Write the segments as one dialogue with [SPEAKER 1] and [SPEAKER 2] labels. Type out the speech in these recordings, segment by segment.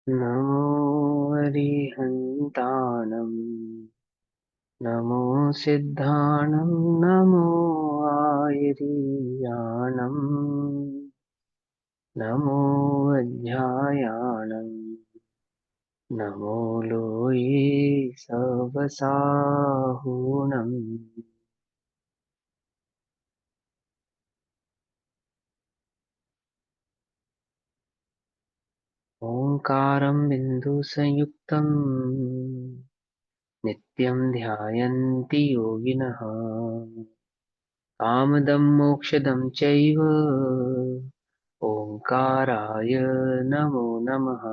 [SPEAKER 1] नमो अरिहन्ताणम् नमो सिद्धाणं नमो आयर्याणम् नमो अध्यायाणम् नमो लोये सवसाहुणम् ओंकारं बिन्दुसंयुक्तं नित्यं ध्यायन्ति योगिनः कामदं मोक्षदं चैव ओंकाराय नमो नमः।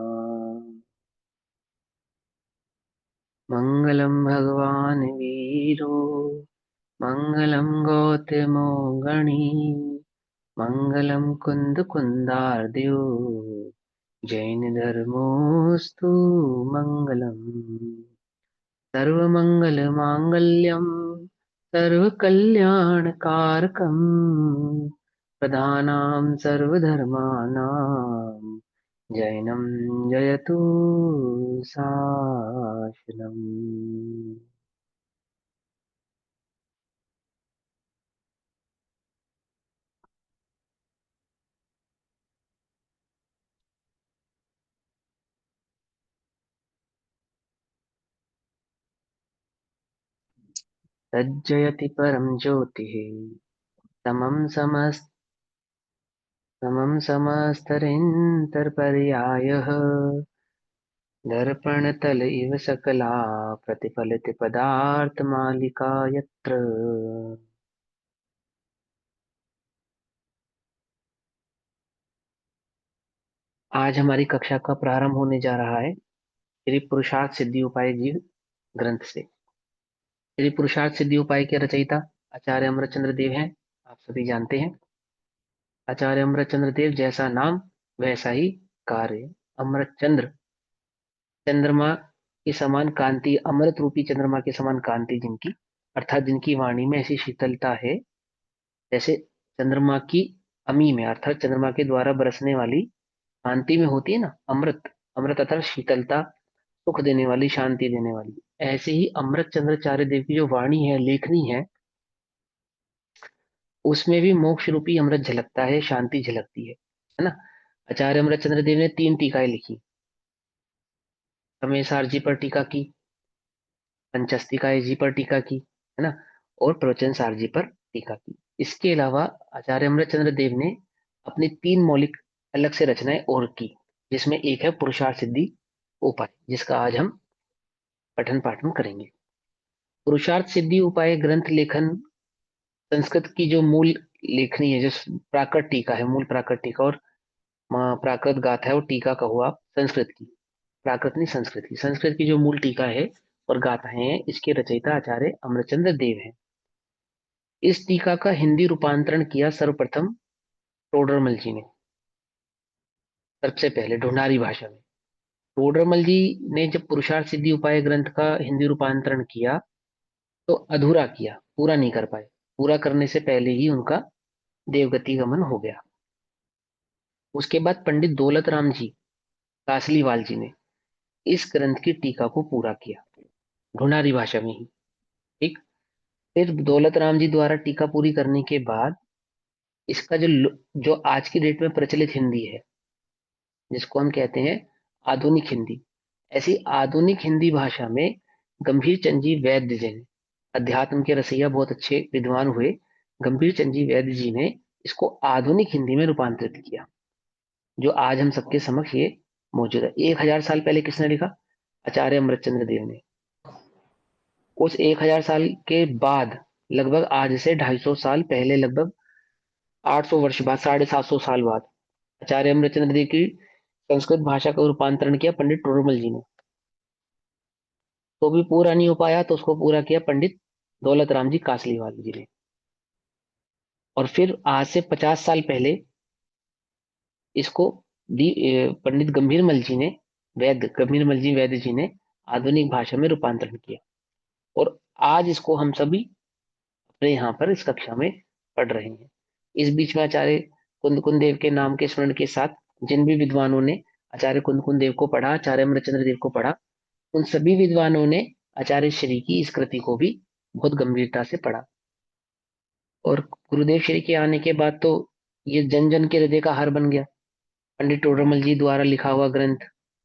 [SPEAKER 1] मङ्गलं भगवान् वीरो मङ्गलं गौतमो गणी मङ्गलं कुन्दकुन्दार्द्यो जैनधर्मोऽस्तु मङ्गलम्। सर्वमङ्गलमाङ्गल्यं सर्वकल्याणकारकं प्रधानां सर्वधर्माणां जैनं जयतु शासनम्। तज्जयति परं ज्योतिः समं समस्तरिन्तर्पर्यायः दर्पणतल इव सकला प्रतिफलित पदार्थमालिका यत्र। आज हमारी कक्षा का प्रारंभ होने जा रहा है श्री पुरुषार्थ सिद्धि उपाय जी ग्रंथ से। श्री पुरुषार्थ सिद्धि उपाय के रचयिता आचार्य अमरचंद्र देव हैं, आप सभी जानते हैं। आचार्य अमरचंद्र देव जैसा नाम वैसा ही कार्य। अमरचंद्र, चंद्रमा के समान कांति, अमृत रूपी चंद्रमा के समान कांति जिनकी, अर्थात जिनकी वाणी में ऐसी शीतलता है जैसे चंद्रमा की अमी में, अर्थात चंद्रमा के द्वारा बरसने वाली कांति में होती है ना अमृत। अमृत अर्थात शीतलता, सुख देने वाली, शांति देने वाली। ऐसे ही अमृत चंद्राचार्य देव की जो वाणी है, लेखनी उसमें भी मोक्ष रूपी अमृत झलकता है, शांति झलकती है ना। आचार्य अमृत चंद्र देव ने 3 टीकाएं लिखी। समय जी पर टीका की, पंचस्तिकाय जी पर टीका की, है ना, और प्रवचन सार जी पर टीका की। इसके अलावा आचार्य अमृत चंद्र देव ने अपनी 3 मौलिक अलग से रचनाएं और की, जिसमें एक है पुरुषार्थ सिद्धि उपाय, जिसका आज हम पठन पाठन करेंगे। पुरुषार्थ सिद्धि उपाय ग्रंथ लेखन संस्कृत की जो मूल लेखनी है, जो प्राकृत टीका है, मूल प्राकृत टीका, और प्राकृत गाथा है, और टीका का हुआ संस्कृत की। प्राकृत नहीं, संस्कृत की। संस्कृत की जो मूल टीका है और गाथाएं हैं, इसके रचयिता आचार्य अमरचंद्र देव हैं। इस टीका का हिंदी रूपांतरण किया सर्वप्रथम टोडरमल जी ने, सबसे पहले ढूंढारी भाषा में। टोडरमल जी ने जब पुरुषार्थ सिद्धि उपाय ग्रंथ का हिंदी रूपांतरण किया तो अधूरा किया, पूरा नहीं कर पाए। पूरा करने से पहले ही उनका देवगति गमन हो गया। उसके बाद पंडित दौलत राम जी कासलीवाल जी ने इस ग्रंथ की टीका को पूरा किया, ढूंढारी भाषा में ही। ठीक। फिर दौलत राम जी द्वारा टीका पूरी करने के बाद इसका जो आज की डेट में प्रचलित हिंदी है, जिसको हम कहते हैं आधुनिक हिंदी, ऐसी आधुनिक हिंदी भाषा में गंभीर चंद जी वैद्य जी ने, अध्यात्म के रसैया बहुत अच्छे विद्वान हुए, गंभीर चंद जी वैद्य जी ने इसको आधुनिक हिंदी में रूपांतरित किया, जो आज हम सबके समक्ष ये मौजूद है। 1000 साल पहले किसने लिखा? आचार्य अमृतचंद्र देव ने। उस 1000 साल के बाद, लगभग आज से 250 साल पहले, लगभग 800 वर्ष बाद, 750 साल बाद, आचार्य अमृतचंद्र देव की संस्कृत भाषा का रूपांतरण किया पंडित टोडरमल जी ने। तो भी पूरा नहीं हो पाया तो उसको पूरा किया पंडित दौलत राम जी कासलीवाल जी ने। और फिर आज से 50 साल पहले इसको पंडित गंभीरमल जी ने, वैद्य गंभीरमल जी वैद्य जी ने आधुनिक भाषा में रूपांतरण किया। और आज इसको हम सभी अपने यहाँ पर इस कक्षा में पढ़ रहे हैं। इस बीच में आचार्य कुंद कुंदेव के नाम के स्मरण के साथ जिन भी विद्वानों ने आचार्य कुंदकुन देव को पढ़ा, आचार्य अमृतचंद्र देव को पढ़ा, उन सभी विद्वानों ने आचार्य श्री की इस कृति को भी बहुत गंभीरता से पढ़ा। और गुरुदेव श्री के आने के बाद तो ये जन जन के हृदय का हार बन गया। पंडित टोडरमल जी द्वारा लिखा हुआ ग्रंथ,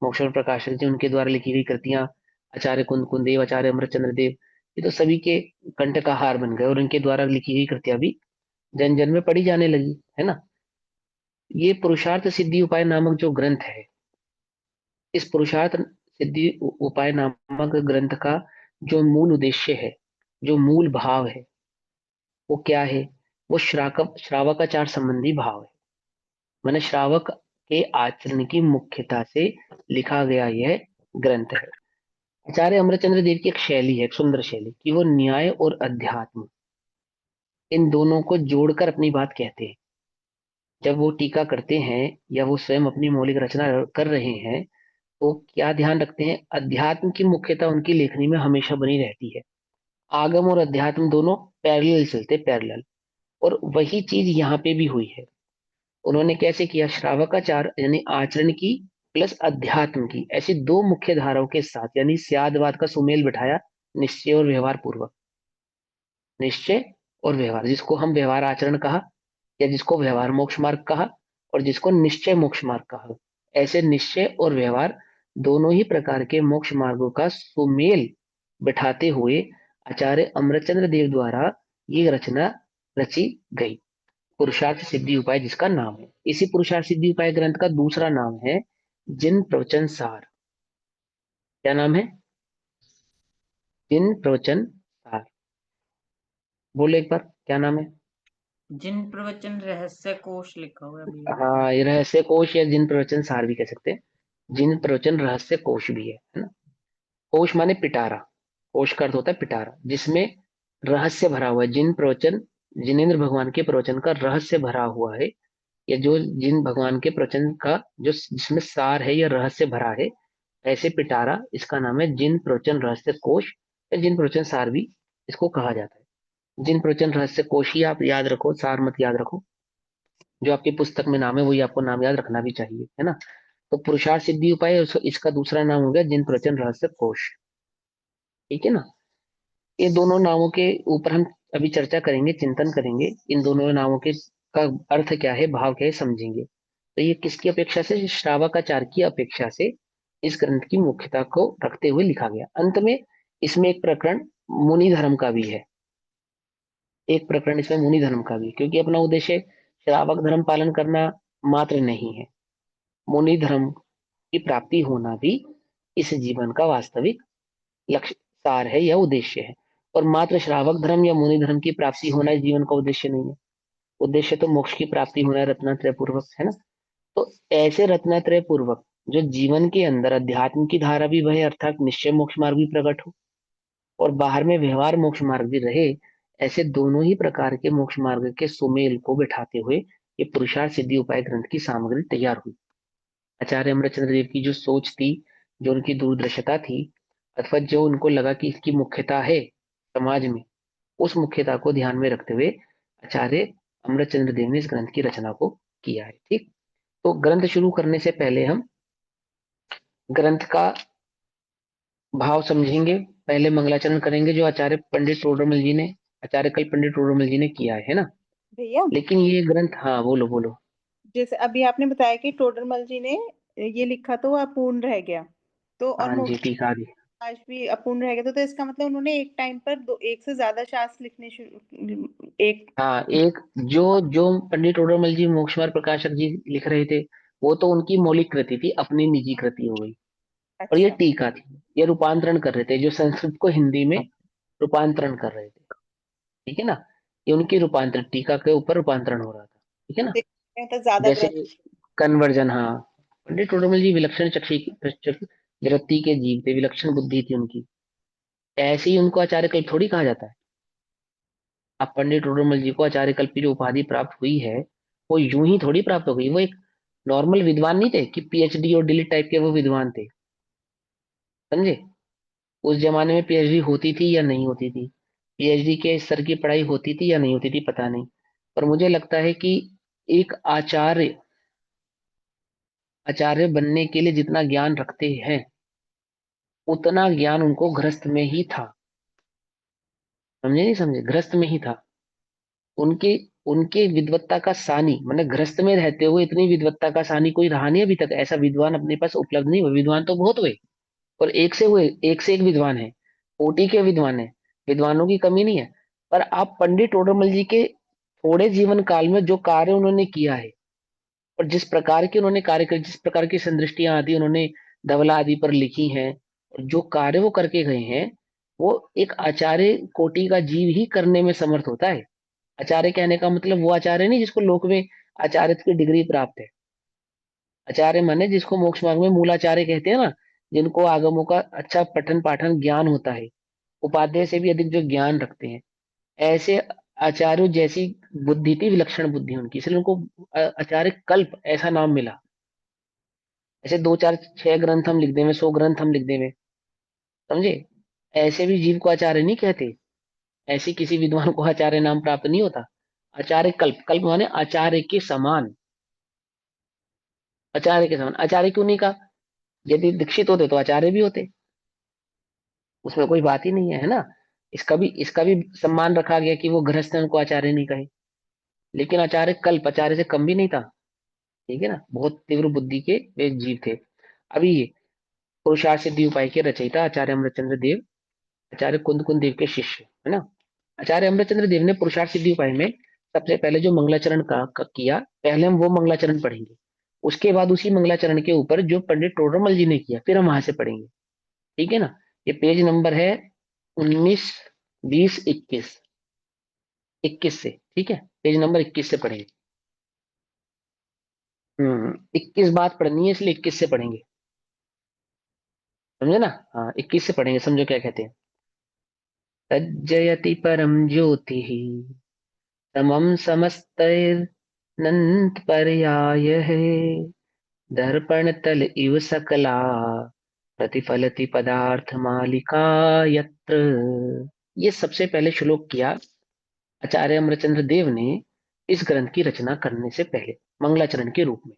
[SPEAKER 1] मोक्षर प्रकाशक जी उनके द्वारा लिखी गई कृतियां, आचार्य कुंदकुन देव, आचार्य अमृतचंद्र देव, ये तो सभी के कंठ का हार बन गए और इनके द्वारा लिखी गई कृतियां भी जन जन में पढ़ी जाने लगी, है ना। ये पुरुषार्थ सिद्धि उपाय नामक जो ग्रंथ है, इस पुरुषार्थ सिद्धि उपाय नामक ग्रंथ का जो मूल उद्देश्य है, जो मूल भाव है, वो क्या है? वो श्रावकाचार संबंधी भाव है। मैंने श्रावक के आचरण की मुख्यता से लिखा गया यह ग्रंथ है। आचार्य अमरचंद्र देव की एक शैली है, एक सुंदर शैली, कि वो न्याय और अध्यात्म इन दोनों को जोड़कर अपनी बात कहते हैं। जब वो टीका करते हैं या वो स्वयं अपनी मौलिक रचना कर रहे हैं, तो क्या ध्यान रखते हैं? अध्यात्म की मुख्यता उनकी लेखनी में हमेशा बनी रहती है। आगम और अध्यात्म दोनों पैरेलल चलते, पैरेलल। और वही चीज यहाँ पे भी हुई है। उन्होंने कैसे किया? श्रावकाचार यानी आचरण की प्लस अध्यात्म की, ऐसी दो मुख्य धाराओं के साथ, यानी स्यादवाद का सुमेल बिठाया, निश्चय और व्यवहार पूर्वक। निश्चय और व्यवहार, जिसको हम व्यवहार आचरण कहा, या जिसको व्यवहार मोक्ष मार्ग कहा, और जिसको निश्चय मोक्ष मार्ग कहा, ऐसे निश्चय और व्यवहार दोनों ही प्रकार के मोक्ष मार्गों का सुमेल बिठाते हुए आचार्य अमरचंद्र देव द्वारा ये रचना रची गई, पुरुषार्थ सिद्धि उपाय, जिसका नाम है। इसी पुरुषार्थ सिद्धि उपाय ग्रंथ का दूसरा नाम है जिन प्रवचन सार। क्या नाम है? जिन प्रवचन सार। बोलो एक बार, क्या नाम है?
[SPEAKER 2] जिन प्रवचन रहस्य कोश लिखा हुआ है भैया।
[SPEAKER 1] हाँ, ये रहस्य कोश या जिन प्रवचन सार भी कह सकते हैं। जिन प्रवचन रहस्य कोश भी है ना। कोश माने पिटारा, कोश का अर्थ होता है पिटारा, जिसमें रहस्य भरा हुआ है। जिन प्रवचन, जिनेन्द्र भगवान के प्रवचन का रहस्य भरा हुआ है, या जो जिन भगवान के प्रवचन का जो जिसमें सार है या रहस्य भरा है, ऐसे पिटारा, इसका नाम है जिन प्रवचन रहस्य कोश, या जिन प्रवचन सार भी इसको कहा जाता है। जिन प्रवचन रहस्य कोश ही आप याद रखो, सार मत याद रखो। जो आपकी पुस्तक में नाम है वही आपको नाम याद रखना भी चाहिए, है ना। तो पुरुषार्थ सिद्धि उपाय, इसका दूसरा नाम हो गया जिन प्रवचन रहस्य कोश। ठीक है ना। ये दोनों नामों के ऊपर हम अभी चर्चा करेंगे, चिंतन करेंगे। इन दोनों नामों के का अर्थ क्या है, भाव क्या है, समझेंगे। तो ये किसकी अपेक्षा से? श्रावकाचार की अपेक्षा से इस ग्रंथ की मुख्यता को रखते हुए लिखा गया। अंत में इसमें एक प्रकरण मुनि धर्म का भी है। एक प्रकरण इसमें मुनि धर्म का भी, क्योंकि अपना उद्देश्य श्रावक धर्म पालन करना मात्र नहीं है, मुनि धर्म की प्राप्ति होना भी इस जीवन का वास्तविक लक्ष्य, सार है या उद्देश्य है। और मात्र श्रावक धर्म या मुनि धर्म की प्राप्ति होना इस जीवन का उद्देश्य नहीं है। उद्देश्य तो मोक्ष की प्राप्ति होना है, रत्नात्रय पूर्वक, है ना। तो ऐसे रत्नात्रय पूर्वक जो जीवन के अंदर अध्यात्म की धारा भी बहे, अर्थात निश्चय मोक्ष मार्ग भी प्रकट हो, और बाहर में व्यवहार मोक्ष मार्ग भी रहे, ऐसे दोनों ही प्रकार के मोक्ष मार्ग के सुमेल को बिठाते हुए ये पुरुषार्थ सिद्धि उपाय ग्रंथ की सामग्री तैयार हुई। आचार्य अमरचंद्र देव की जो सोच थी, जो उनकी दूरदर्शिता थी, अथवा जो उनको लगा कि इसकी मुख्यता है समाज में, उस मुख्यता को ध्यान में रखते हुए आचार्य अमरचंद्र देव ने इस ग्रंथ की रचना को किया है। ठीक। तो ग्रंथ शुरू करने से पहले हम ग्रंथ का भाव समझेंगे, पहले मंगलाचरण करेंगे जो आचार्य पंडित टोडरमल जी ने, आचार्य कल पंडित टोडरमल जी ने किया है ना।
[SPEAKER 3] भैया,
[SPEAKER 1] लेकिन ये ग्रंथ, हाँ बोलो बोलो।
[SPEAKER 3] जैसे अभी आपने बताया कि टोडरमल जी ने ये लिखा तो वो अपूर्ण रह गया, तो और
[SPEAKER 1] हाँ जी,
[SPEAKER 3] मोक्ष
[SPEAKER 1] ठीक आ रही।
[SPEAKER 3] आज भी अपूर्ण रह गया, तो इसका मतलब उन्होंने एक टाइम पर दो, एक से ज्यादा शास्त्र लिखने शुरू, एक।
[SPEAKER 1] हाँ, एक जो जो पंडित टोडरमल जी मोक्षमार्ग प्रकाशक जी लिख रहे थे, वो तो उनकी मौलिक कृति थी, अपनी निजी कृति हो गई। और ये
[SPEAKER 3] अच्छा।
[SPEAKER 1] टीका थी, ये रूपांतरण कर रहे थे, जो संस्कृत को हिंदी में रूपांतरण कर रहे थे। ठीक है ना। ये उनकी रूपांतरण, टीका के ऊपर रूपांतरण हो रहा था। ठीक है ना।
[SPEAKER 3] देखते हैं तो ज्यादा
[SPEAKER 1] जैसे
[SPEAKER 3] ग्रंथ।
[SPEAKER 1] कन्वर्जन, हाँ। पंडित टोडरमल जी विलक्षण वृत्ति के जीव थे, विलक्षण बुद्धि थी उनकी। ऐसे ही उनको आचार्य कल्प थोड़ी कहा जाता है। अब पंडित टोडरमल जी को आचार्य कल्प की जो उपाधि प्राप्त हुई है, वो यूं ही थोड़ी प्राप्त हो गई। वो एक नॉर्मल विद्वान नहीं थे कि पीएचडी और डिलीट टाइप के वो विद्वान थे, समझे। उस जमाने में पीएचडी होती थी या नहीं होती थी, पीएचडी के स्तर की पढ़ाई होती थी या नहीं होती थी, पता नहीं। पर मुझे लगता है कि एक आचार्य, आचार्य बनने के लिए जितना ज्ञान रखते हैं उतना ज्ञान उनको गृहस्थ में ही था। समझे नहीं समझे? गृहस्थ में ही था। उनके उनके विद्वत्ता का सानी, मतलब गृहस्थ में रहते हुए इतनी विद्वत्ता का सानी कोई रहा नहीं अभी तक। ऐसा विद्वान अपने पास उपलब्ध नहीं हुआ। विद्वान तो बहुत हुए और एक से हुए, एक से एक विद्वान है, कोटि के विद्वान है, विद्वानों की कमी नहीं है। पर आप पंडित टोडरमल जी के थोड़े जीवन काल में जो कार्य उन्होंने किया है और जिस प्रकार के उन्होंने कार्य कर, जिस प्रकार की संदृष्टियां आदि उन्होंने धवला आदि पर लिखी हैं और जो कार्य वो करके गए हैं, वो एक आचार्य कोटि का जीव ही करने में समर्थ होता है। आचार्य कहने का मतलब वो आचार्य नहीं जिसको लोक में आचार्य की डिग्री प्राप्त है। आचार्य माने जिसको मोक्ष मार्ग में मूलाचार्य कहते हैं ना, जिनको आगमों का अच्छा पठन पाठन ज्ञान होता है, उपाध्याय से भी अधिक जो ज्ञान रखते हैं, ऐसे आचार्यों जैसी बुद्धि थी, विलक्षण बुद्धि उनकी, इसलिए उनको आचार्य कल्प ऐसा नाम मिला। ऐसे दो चार छह ग्रंथ हम लिख देवे, 100 ग्रंथ हम लिख देवे, समझे, ऐसे भी जीव को आचार्य नहीं कहते। ऐसी किसी विद्वान को आचार्य नाम प्राप्त नहीं होता। आचार्य कल्प, कल्प माने आचार्य के समान। आचार्य के समान, आचार्य क्यों नहीं कहा? यदि दीक्षित होते तो आचार्य भी होते, उसमें कोई बात ही नहीं है, है ना। इसका भी सम्मान रखा गया कि वो गृहस्थ हैं, उनको आचार्य नहीं कहे। लेकिन आचार्य कल्प आचार्य से कम भी नहीं था। ठीक है ना, बहुत तीव्र बुद्धि के वे जीव थे। अभी ये पुरुषार्थ सिद्धि उपाय के रचयिता आचार्य अमृतचंद्र देव, आचार्य कुंद कुंद देव के शिष्य, है ना। आचार्य अमृतचंद्र देव ने पुरुषार्थ सिद्धि उपाय में सबसे पहले जो मंगलाचरण का किया, पहले हम वो मंगलाचरण पढ़ेंगे। उसके बाद उसी मंगलाचरण के ऊपर जो पंडित टोडरमल जी ने किया, फिर हम वहां से पढ़ेंगे। ठीक है ना। ये पेज नंबर है 19, 20, 21, 21 से, ठीक है, पेज नंबर 21 से पढ़ेंगे। 21 बात पढ़नी है इसलिए 21 से पढ़ेंगे, समझे ना। हाँ, 21 से पढ़ेंगे, समझो क्या कहते हैं। तज्जयति परम ज्योति समम समस्तैर्नंत पर्याय है, दर्पण तल इव सकला प्रतिफलति पदार्थ मालिका यत्र। ये सबसे पहले श्लोक किया आचार्य अमरचंद्र देव ने इस ग्रंथ की रचना करने से पहले, मंगलाचरण के रूप में।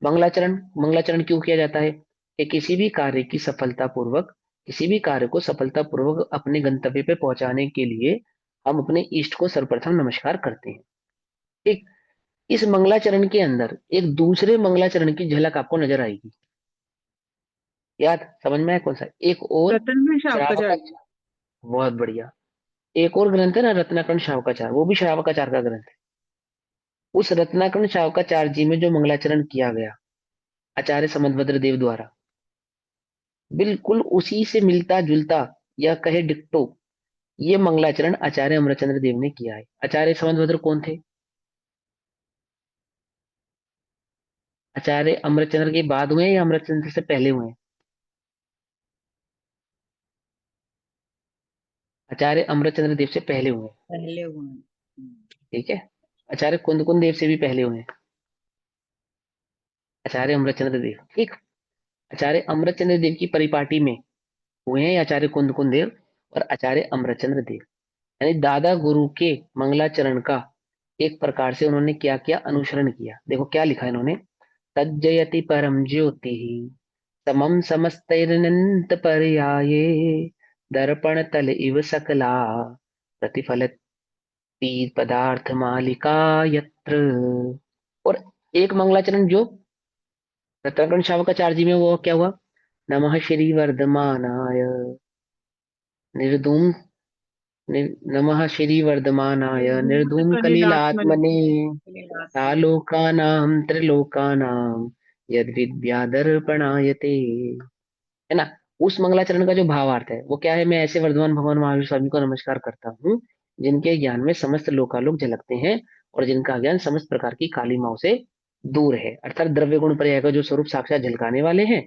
[SPEAKER 1] मंगलाचरण, मंगलाचरण क्यों किया जाता है? कि किसी भी कार्य की सफलता पूर्वक, किसी भी कार्य को सफलता पूर्वक अपने गंतव्य पे पहुंचाने के लिए हम अपने इष्ट को सर्वप्रथम नमस्कार करते हैं। ठीक, इस मंगलाचरण के अंदर एक दूसरे मंगलाचरण की झलक आपको नजर आएगी। याद समझ में आया कौन सा? एक और
[SPEAKER 3] रतन
[SPEAKER 1] श्रावका,
[SPEAKER 3] शावकाचार्य।
[SPEAKER 1] बहुत बढ़िया। एक और ग्रंथ है ना, रत्नाकरण शावकाचार, वो भी श्रावकाचार का ग्रंथ है। उस रत्नाकरण शावकाचार जी में जो मंगलाचरण किया गया आचार्य समदभद्र देव द्वारा, बिल्कुल उसी से मिलता जुलता या कहे डिक्टो ये मंगलाचरण आचार्य अमरचंद्र देव ने किया है। आचार्य समदभद्र कौन थे? आचार्य अमरचंद्र के बाद हुए हैं या अमरचंद्र से पहले हुए हैं? आचार्य अमरचंद्र देव से पहले हुए हैं।
[SPEAKER 2] पहले हुए हैं।
[SPEAKER 1] ठीक है। आचार्य कुंद कुंद देव से भी पहले हुए हैं आचार्य अमरचंद्र देव। ठीक, आचार्य अमरचंद्र देव की परिपाटी में हुए हैं आचार्य कुंद कुंद देव और आचार्य अमरचंद्र देव। यानी दादा गुरु के मंगलाचरण का एक प्रकार से उन्होंने क्या किया, अनुसरण किया। देखो क्या लिखा है इन्होंने। तज्जयति परम ज्योति समम समस्तैरनंत पर्याये, दर्पण तल इव सकला प्रतिफलति पदार्थ मालिका यत्र। और एक मंगलाचरण जो रत्नाकरण शावकाचार्य जी में, वो क्या हुआ? नमः श्री वर्धमानाय निर्धूम नमः श्री वर्धमानाय
[SPEAKER 3] निर्धूत
[SPEAKER 1] निर्धूम
[SPEAKER 3] कलिलात्मने।
[SPEAKER 1] कलिलात्मने
[SPEAKER 2] लीलात्मक।
[SPEAKER 1] सालोकानां त्रिलोकानां यद्विद्यादर्पणायते, है ना। उस मंगलाचरण का जो भावार्थ है वो क्या है? मैं ऐसे वर्धमान भगवान महावीर स्वामी को नमस्कार करता हूँ जिनके ज्ञान में समस्त लोकालोक झलकते हैं और जिनका ज्ञान समस्त प्रकार की कालिमाओं से दूर है। अर्थात द्रव्य गुण पर्याय का जो स्वरूप साक्षात झलकाने वाले हैं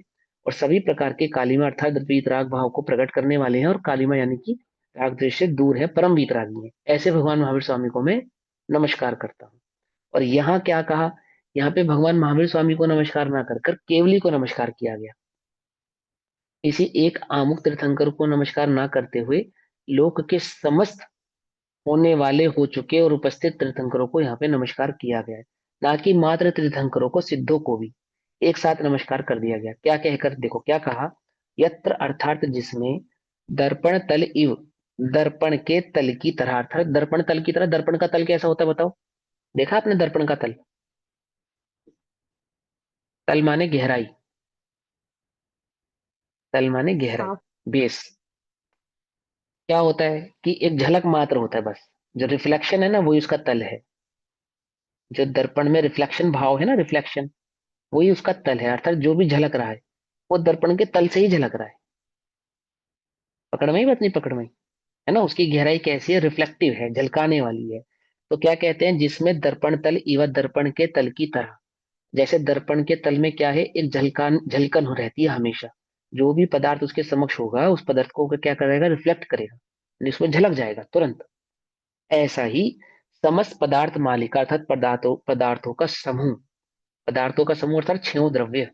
[SPEAKER 1] और सभी प्रकार के कालिमा अर्थात वीतराग भाव को प्रकट करने वाले हैं, और कालिमा यानी कि राग द्वेष से दूर है, परम वीतरागी है। ऐसे भगवान महावीर स्वामी को मैं नमस्कार करता हूँ। और यहाँ क्या कहा? यहाँ पे भगवान महावीर स्वामी को नमस्कार ना कर कर केवली को नमस्कार किया गया। किसी एक आमुख तीर्थंकर को नमस्कार ना करते हुए लोक के समस्त होने वाले, हो चुके और उपस्थित तीर्थंकरों को यहाँ पे नमस्कार किया गया है, ना कि मात्र तीर्थंकरों को, सिद्धों को भी। एक साथ नमस्कार कर दिया गया। क्या कहकर, देखो क्या कहा, यत्र अर्थात जिसमें, दर्पण तल इव, दर्पण के तल की तरह, अर्थात दर्पण तल की तरह। दर्पण का तल कैसा होता है बताओ, देखा आपने दर्पण का तल? तल माने गहराई, तल माने गहराई,
[SPEAKER 3] हाँ।
[SPEAKER 1] बेस। क्या होता है कि एक झलक मात्र होता है बस, जो रिफ्लेक्शन है ना वही उसका तल है। जो दर्पण में रिफ्लेक्शन भाव है ना, रिफ्लेक्शन, वही उसका तल है। अर्थात जो भी झलक रहा है वो दर्पण के तल से ही झलक रहा है। पकड़ में ही बात, नहीं पकड़ में, है ना? उसकी गहराई कैसी है, रिफ्लेक्टिव है, झलकाने वाली है। तो क्या कहते हैं, जिसमें दर्पण तल इव, दर्पण के तल की तरह। जैसे दर्पण के तल में क्या है, एक झलकान, झलकन हो रहती है हमेशा। जो भी पदार्थ उसके समक्ष होगा उस पदार्थ को क्या करेगा, रिफ्लेक्ट करेगा, यानी उसमें झलक जाएगा तुरंत। ऐसा ही समस्त पदार्थ मालिका, अर्थात पदार्थों पदार्थों का समूह, पदार्थों का समूह अर्थात छह द्रव्य,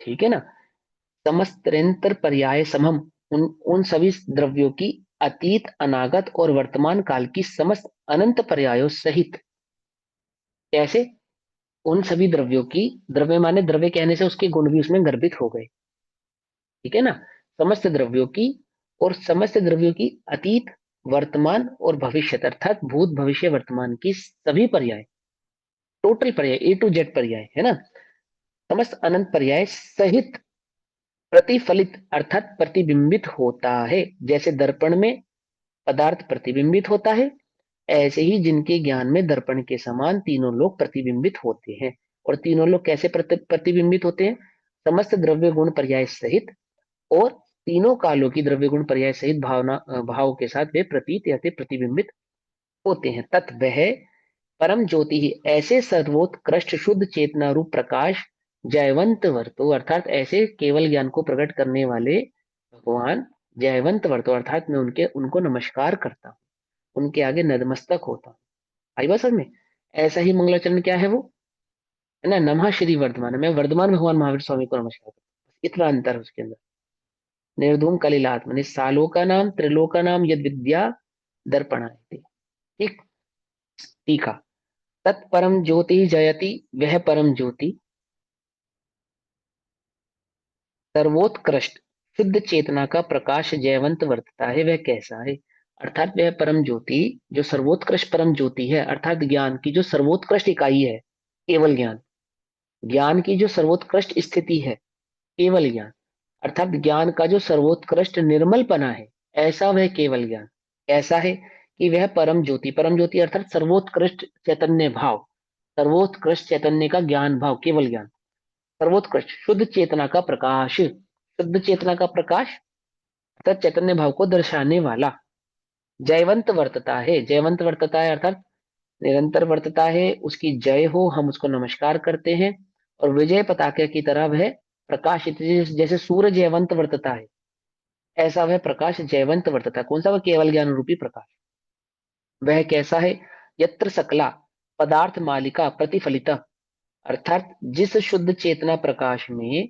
[SPEAKER 1] ठीक है ना। समस्त निरंतर पर्याय समम, उन उन सभी द्रव्यों की अतीत, अनागत और वर्तमान काल की समस्त अनंत पर्यायों सहित। कैसे? उन सभी द्रव्यों की, द्रव्य माने द्रव्य कहने से उसके गुण भी उसमें गर्भित हो गए, ठीक है ना। समस्त द्रव्यों की, और समस्त द्रव्यों की अतीत, वर्तमान और भविष्य, अर्थात भूत भविष्य वर्तमान की सभी पर्याय, टोटल पर्याय, ए टू जेड पर्याय, है ना। समस्त अनंत पर्याय सहित प्रतिफलित अर्थात प्रतिबिंबित होता है। जैसे दर्पण में पदार्थ प्रतिबिंबित होता है, ऐसे ही जिनके ज्ञान में दर्पण के समान तीनों लोग प्रतिबिंबित होते हैं। और तीनों लोग कैसे प्रतिबिंबित होते हैं, समस्त द्रव्य गुण पर्याय सहित, और तीनों कालों की द्रव्य गुण पर्याय सहित भावना, भाव के साथ वे प्रतीत या प्रतिबिंबित होते हैं। तत् वह परम ज्योति ही, ऐसे सर्वोत्कृष्ट शुद्ध चेतना रूप प्रकाश, जयवंत वर्तो, अर्थात ऐसे केवल ज्ञान को प्रकट करने वाले भगवान जयवंत वर्तो, अर्थात मैं उनके उनको नमस्कार करता हूँ, उनके आगे नतमस्तक होता हूँ। आई बात समझ में? ऐसा ही मंगलाचरण क्या है वो, है ना, नमः श्री वर्धमान, मैं वर्धमान भगवान महावीर स्वामी को नमस्कार करता हूँ। इतना अंतर है उसके अंदर। निर्धूम कलिलात्मनि सालोका नाम त्रिलोका नाम यद विद्या दर्पणायते। ठीक, टीका, तत्परम ज्योति जयति, वह परम ज्योति सर्वोत्कृष्ट शुद्ध चेतना का प्रकाश जयवंत वर्तता है, वह कैसा है। अर्थात वह परम ज्योति, जो सर्वोत्कृष्ट परम ज्योति है, अर्थात ज्ञान की जो सर्वोत्कृष्ट इकाई है, केवल ज्ञान, ज्ञान की जो सर्वोत्कृष्ट स्थिति है, केवल ज्ञान, अर्थात ज्ञान का जो सर्वोत्कृष्ट निर्मलपना है, ऐसा वह केवल ज्ञान ऐसा है कि वह परम ज्योति, परम ज्योति अर्थात सर्वोत्कृष्ट चैतन्य भाव, सर्वोत्कृष्ट चैतन्य का ज्ञान भाव, केवल ज्ञान, सर्वोत्कृष्ट शुद्ध चेतना का प्रकाश, शुद्ध चेतना का प्रकाश अर्थात चैतन्य भाव को दर्शाने वाला, जयवंत वर्तता है, जयवंत वर्तता है अर्थात निरंतर वर्तता है, उसकी जय हो, हम उसको नमस्कार करते हैं। और विजय पताके की तरह वह प्रकाशित, जैसे सूर्य जयवंत वर्तता है, ऐसा वह प्रकाश जयवंत वर्तता है। कौन सा? वह केवल ज्ञान रूपी प्रकाश। वह कैसा है, यत्र सकला पदार्थ मालिका प्रतिफलिता, अर्थात जिस शुद्ध चेतना प्रकाश में,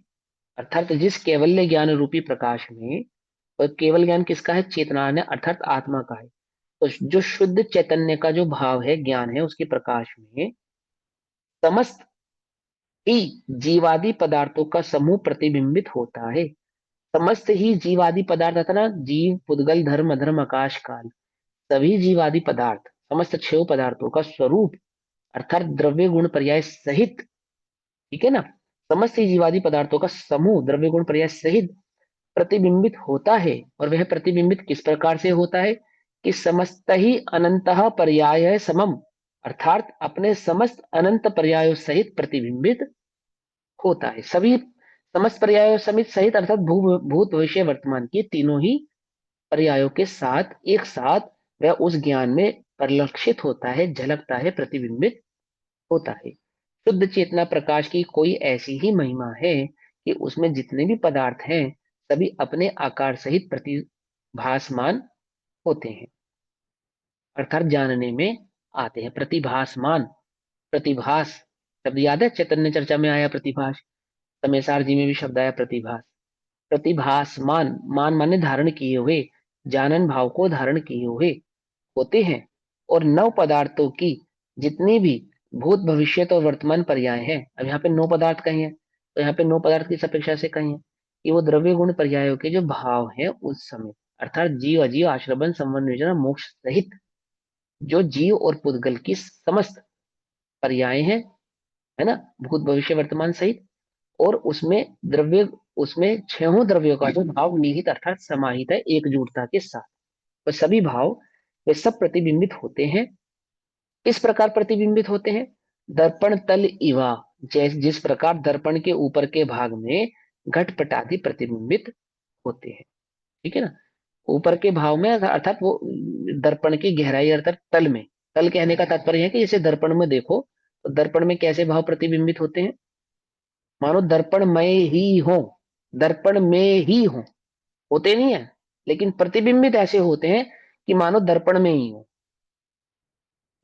[SPEAKER 1] अर्थात जिस केवल्य ज्ञान रूपी प्रकाश में, और केवल ज्ञान किसका है, चेतना ने अर्थात आत्मा का है। तो जो शुद्ध चैतन्य का जो भाव है, ज्ञान है, उसके प्रकाश में समस्त ही जीवादि पदार्थों का समूह प्रतिबिंबित होता है। समस्त ही जीवादि पदार्थ था ना, जीव पुद्गल धर्म अधर्म आकाश काल, सभी जीवादि पदार्थ, समस्त छह पदार्थों का स्वरूप अर्थात द्रव्य गुण पर्याय सहित, ठीक है ना, समस्त ही जीवादि पदार्थों का समूह द्रव्य गुण पर्याय सहित प्रतिबिंबित होता है। और वह प्रतिबिंबित किस प्रकार से होता है, कि समस्त ही अनंत पर्याय समम, अर्थात अपने समस्त अनंत पर्यायों सहित प्रतिबिंबित होता है। सभी समस्त पर्यायों समित सहित, अर्थात भूत भविष्य वर्तमान की तीनों ही पर्यायों के साथ, एक साथ वह उस ज्ञान में परिलक्षित होता है, झलकता है, प्रतिबिंबित होता है। शुद्ध चेतना प्रकाश की कोई ऐसी ही महिमा है कि उसमें जितने भी पदार्थ हैं सभी अपने आकार सहित प्रतिभासमान होते हैं, अर्थात जानने में आते हैं। प्रतिभासमान, प्रतिभास शब्द याद है, चैतन्य चर्चा में आया प्रतिभास, तमेसार जी में भी शब्द आया प्रतिभास। प्रतिभासमान, मान माने धारण किए हुए, जानन भाव को धारण किए हुए होते हैं। और नव पदार्थों की जितनी भी भूत भविष्यत और वर्तमान पर्याय है। अब यहाँ पे 9 पदार्थ कहे हैं, तो यहाँ पे 9 पदार्थ की अपेक्षा से कहे हैं कि वो द्रव्य गुण पर्यायों के जो भाव है उस समय, अर्थात जीव अजीव आश्रबन संबंध योजना मोक्ष सहित जो जीव और पुद्गल की समस्त पर्याय है ना, भूत भविष्य वर्तमान सहित, और उसमें छहों द्रव्यों का जो भाव निहित अर्थात समाहित है एकजुटता के साथ, वह सभी भाव वे सब प्रतिबिंबित होते हैं। इस प्रकार प्रतिबिंबित होते हैं, दर्पण तल इवा, जिस प्रकार दर्पण के ऊपर के भाग में घटपट आदि प्रतिबिंबित होते हैं। ठीक है ना, ऊपर के भाव में अर्थात वो दर्पण की गहराई अर्थात तल में, तल कहने का तात्पर्य है कि जैसे दर्पण में देखो तो दर्पण में कैसे भाव प्रतिबिंबित होते हैं, मानो दर्पण में ही हो, दर्पण में ही हो, होते नहीं है लेकिन प्रतिबिंबित ऐसे होते हैं कि मानो दर्पण में ही हो।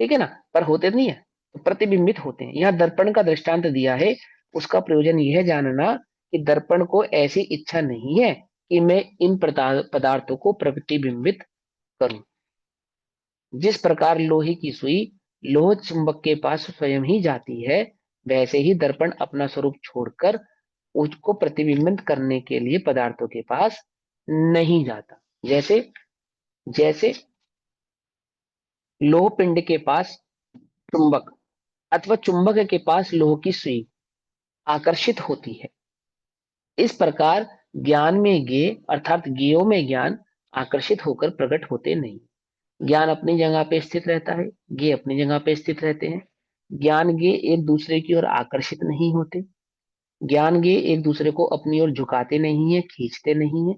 [SPEAKER 1] ठीक है ना, पर होते नहीं है, तो प्रतिबिंबित होते हैं। यहाँ दर्पण का दृष्टांत दिया है, उसका प्रयोजन यह है जानना कि दर्पण को ऐसी इच्छा नहीं है कि मैं इन पदार्थों को प्रतिबिंबित करूं। जिस प्रकार लोहे की सुई लोह चुंबक के पास स्वयं ही जाती है, वैसे ही दर्पण अपना स्वरूप छोड़कर उसको प्रतिबिंबित करने के लिए पदार्थों के पास नहीं जाता। जैसे जैसे लोह पिंड के पास चुंबक अथवा चुंबक के पास लोह की सुई आकर्षित होती है, इस प्रकार ज्ञान में ज्ञेय अर्थात ज्ञेयों में ज्ञान आकर्षित होकर प्रकट होते नहीं। ज्ञान अपनी जगह पे स्थित रहता है, ज्ञेय अपनी जगह पे स्थित रहते हैं। ज्ञान ज्ञेय एक दूसरे की ओर आकर्षित नहीं होते, ज्ञान ज्ञेय एक दूसरे को अपनी ओर झुकाते नहीं है, खींचते नहीं है,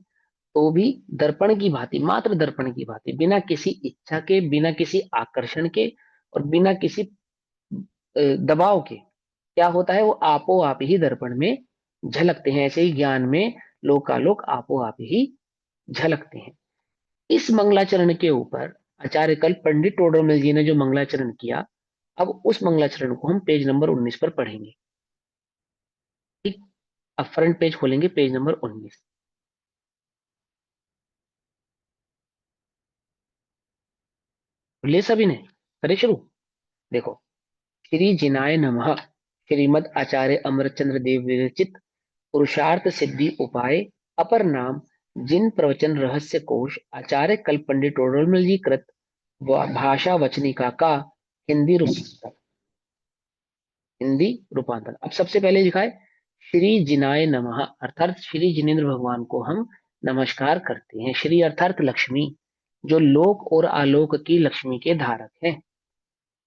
[SPEAKER 1] तो भी दर्पण की भांति, मात्र दर्पण की भांति, बिना किसी इच्छा के, बिना किसी आकर्षण के और बिना किसी दबाव के क्या होता है, वो आपो आप ही दर्पण में झलकते हैं। ऐसे ही ज्ञान में लोकालोक आपो आप ही झलकते हैं। इस मंगलाचरण के ऊपर आचार्य कल पंडित टोडरमल जी ने जो मंगलाचरण किया, अब उस मंगलाचरण को हम पेज नंबर 19 पर पढ़ेंगे। ठीक, अब फ्रंट पेज खोलेंगे, पेज नंबर 19। ले सभी ने करे शुरू। देखो, श्री जिनाय नमः, श्रीमद आचार्य अमरचंद्र देव विरचित पुरुषार्थ सिद्धि उपाय अपर नाम जिन प्रवचन रहस्य कोश आचार्य कल पंडित टोडरमल जी कृत भाषा वचनिका का हिंदी रूपांतर। हिंदी रूपांतर अब सबसे पहले लिखा है श्री जिनाय नमः, अर्थात श्री जिनेन्द्र भगवान को हम नमस्कार करते हैं। श्री अर्थात लक्ष्मी, जो लोक और आलोक की लक्ष्मी के धारक हैं।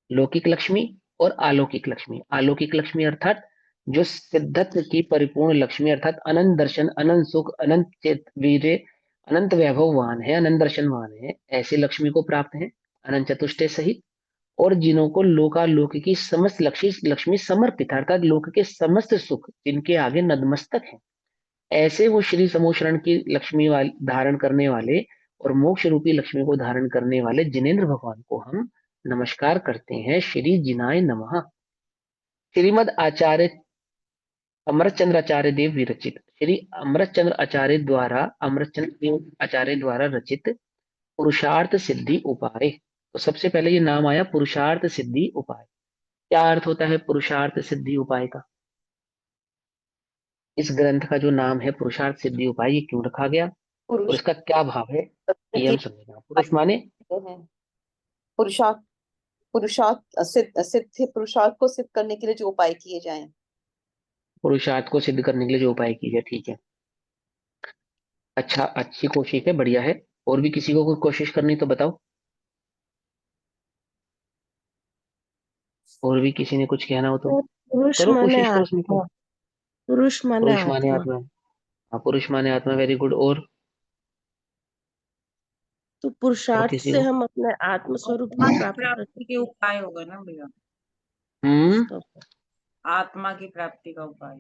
[SPEAKER 1] लौकिक लक्ष्मी और अलौकिक लक्ष्मी। अलौकिक लक्ष्मी अर्थात जो सिद्धत्व की परिपूर्ण लक्ष्मी अर्थात अनंत दर्शन, अनंत सुख, अनंत चेत वीर्य, अनंत वैभववान है, अनंत दर्शनवान है, ऐसे लक्ष्मी को प्राप्त है अनंत चतुष्टय सहित। और जिन्हों को लोकालोक की समस्त लक्ष्मी लक्ष्मी समर्पित है, अर्थात लोक के समस्त सुख जिनके आगे नतमस्तक है, ऐसे वो श्री समोशरण की लक्ष्मी वाले धारण करने वाले और मोक्ष रूपी लक्ष्मी को धारण करने वाले जिनेन्द्र भगवान को हम नमस्कार करते हैं। श्री जिनाय नमः। श्रीमद आचार्य अमरचंद्र आचार्य देव विरचित, श्री अमरचंद्र आचार्य द्वारा, अमरचंद्र देव आचार्य द्वारा रचित पुरुषार्थ सिद्धि उपाय। तो सबसे पहले ये नाम आया पुरुषार्थ सिद्धि उपाय। क्या अर्थ होता है पुरुषार्थ सिद्धि उपाय का? इस ग्रंथ का जो नाम है पुरुषार्थ सिद्धि उपाय, ये क्यों रखा गया और
[SPEAKER 3] पुरुष
[SPEAKER 1] इसका क्या भाव है, ये हम समझना। पुरुष माने
[SPEAKER 3] हैं पुरुषार्थ, पुरुषार्थ सिद्ध, पुरुषार्थ को सिद्ध करने के लिए जो उपाय किए जाएं।
[SPEAKER 1] पुरुषार्थ को सिद्ध करने के लिए जो उपाय कीजिए, ठीक है। अच्छा, अच्छी कोशिश है, बढ़िया है। और भी किसी को कोई कोशिश करनी तो बताओ। और भी किसी ने कुछ कहना हो तो
[SPEAKER 4] तो पुरुष
[SPEAKER 1] करो
[SPEAKER 4] माने
[SPEAKER 1] कोशिश, करो उसमें क्या
[SPEAKER 4] आत्मा,
[SPEAKER 1] है।
[SPEAKER 4] पुरुष माने
[SPEAKER 1] पुरुष माने
[SPEAKER 4] आत्मा।
[SPEAKER 1] आत्मा। हाँ, पुरुष माने आत्मा, वेरी गुड।
[SPEAKER 4] तो
[SPEAKER 1] और
[SPEAKER 4] पुरुषार्थ
[SPEAKER 1] किसी
[SPEAKER 4] से
[SPEAKER 1] को?
[SPEAKER 4] हम अपने आत्म स्वरूप की
[SPEAKER 2] आत्मा की
[SPEAKER 4] प्राप्ति
[SPEAKER 2] प्राप्ति के उपाय होगा ना भैया,
[SPEAKER 1] हम्म,
[SPEAKER 4] करते।
[SPEAKER 2] आत्मा की प्राप्ति का उपाय।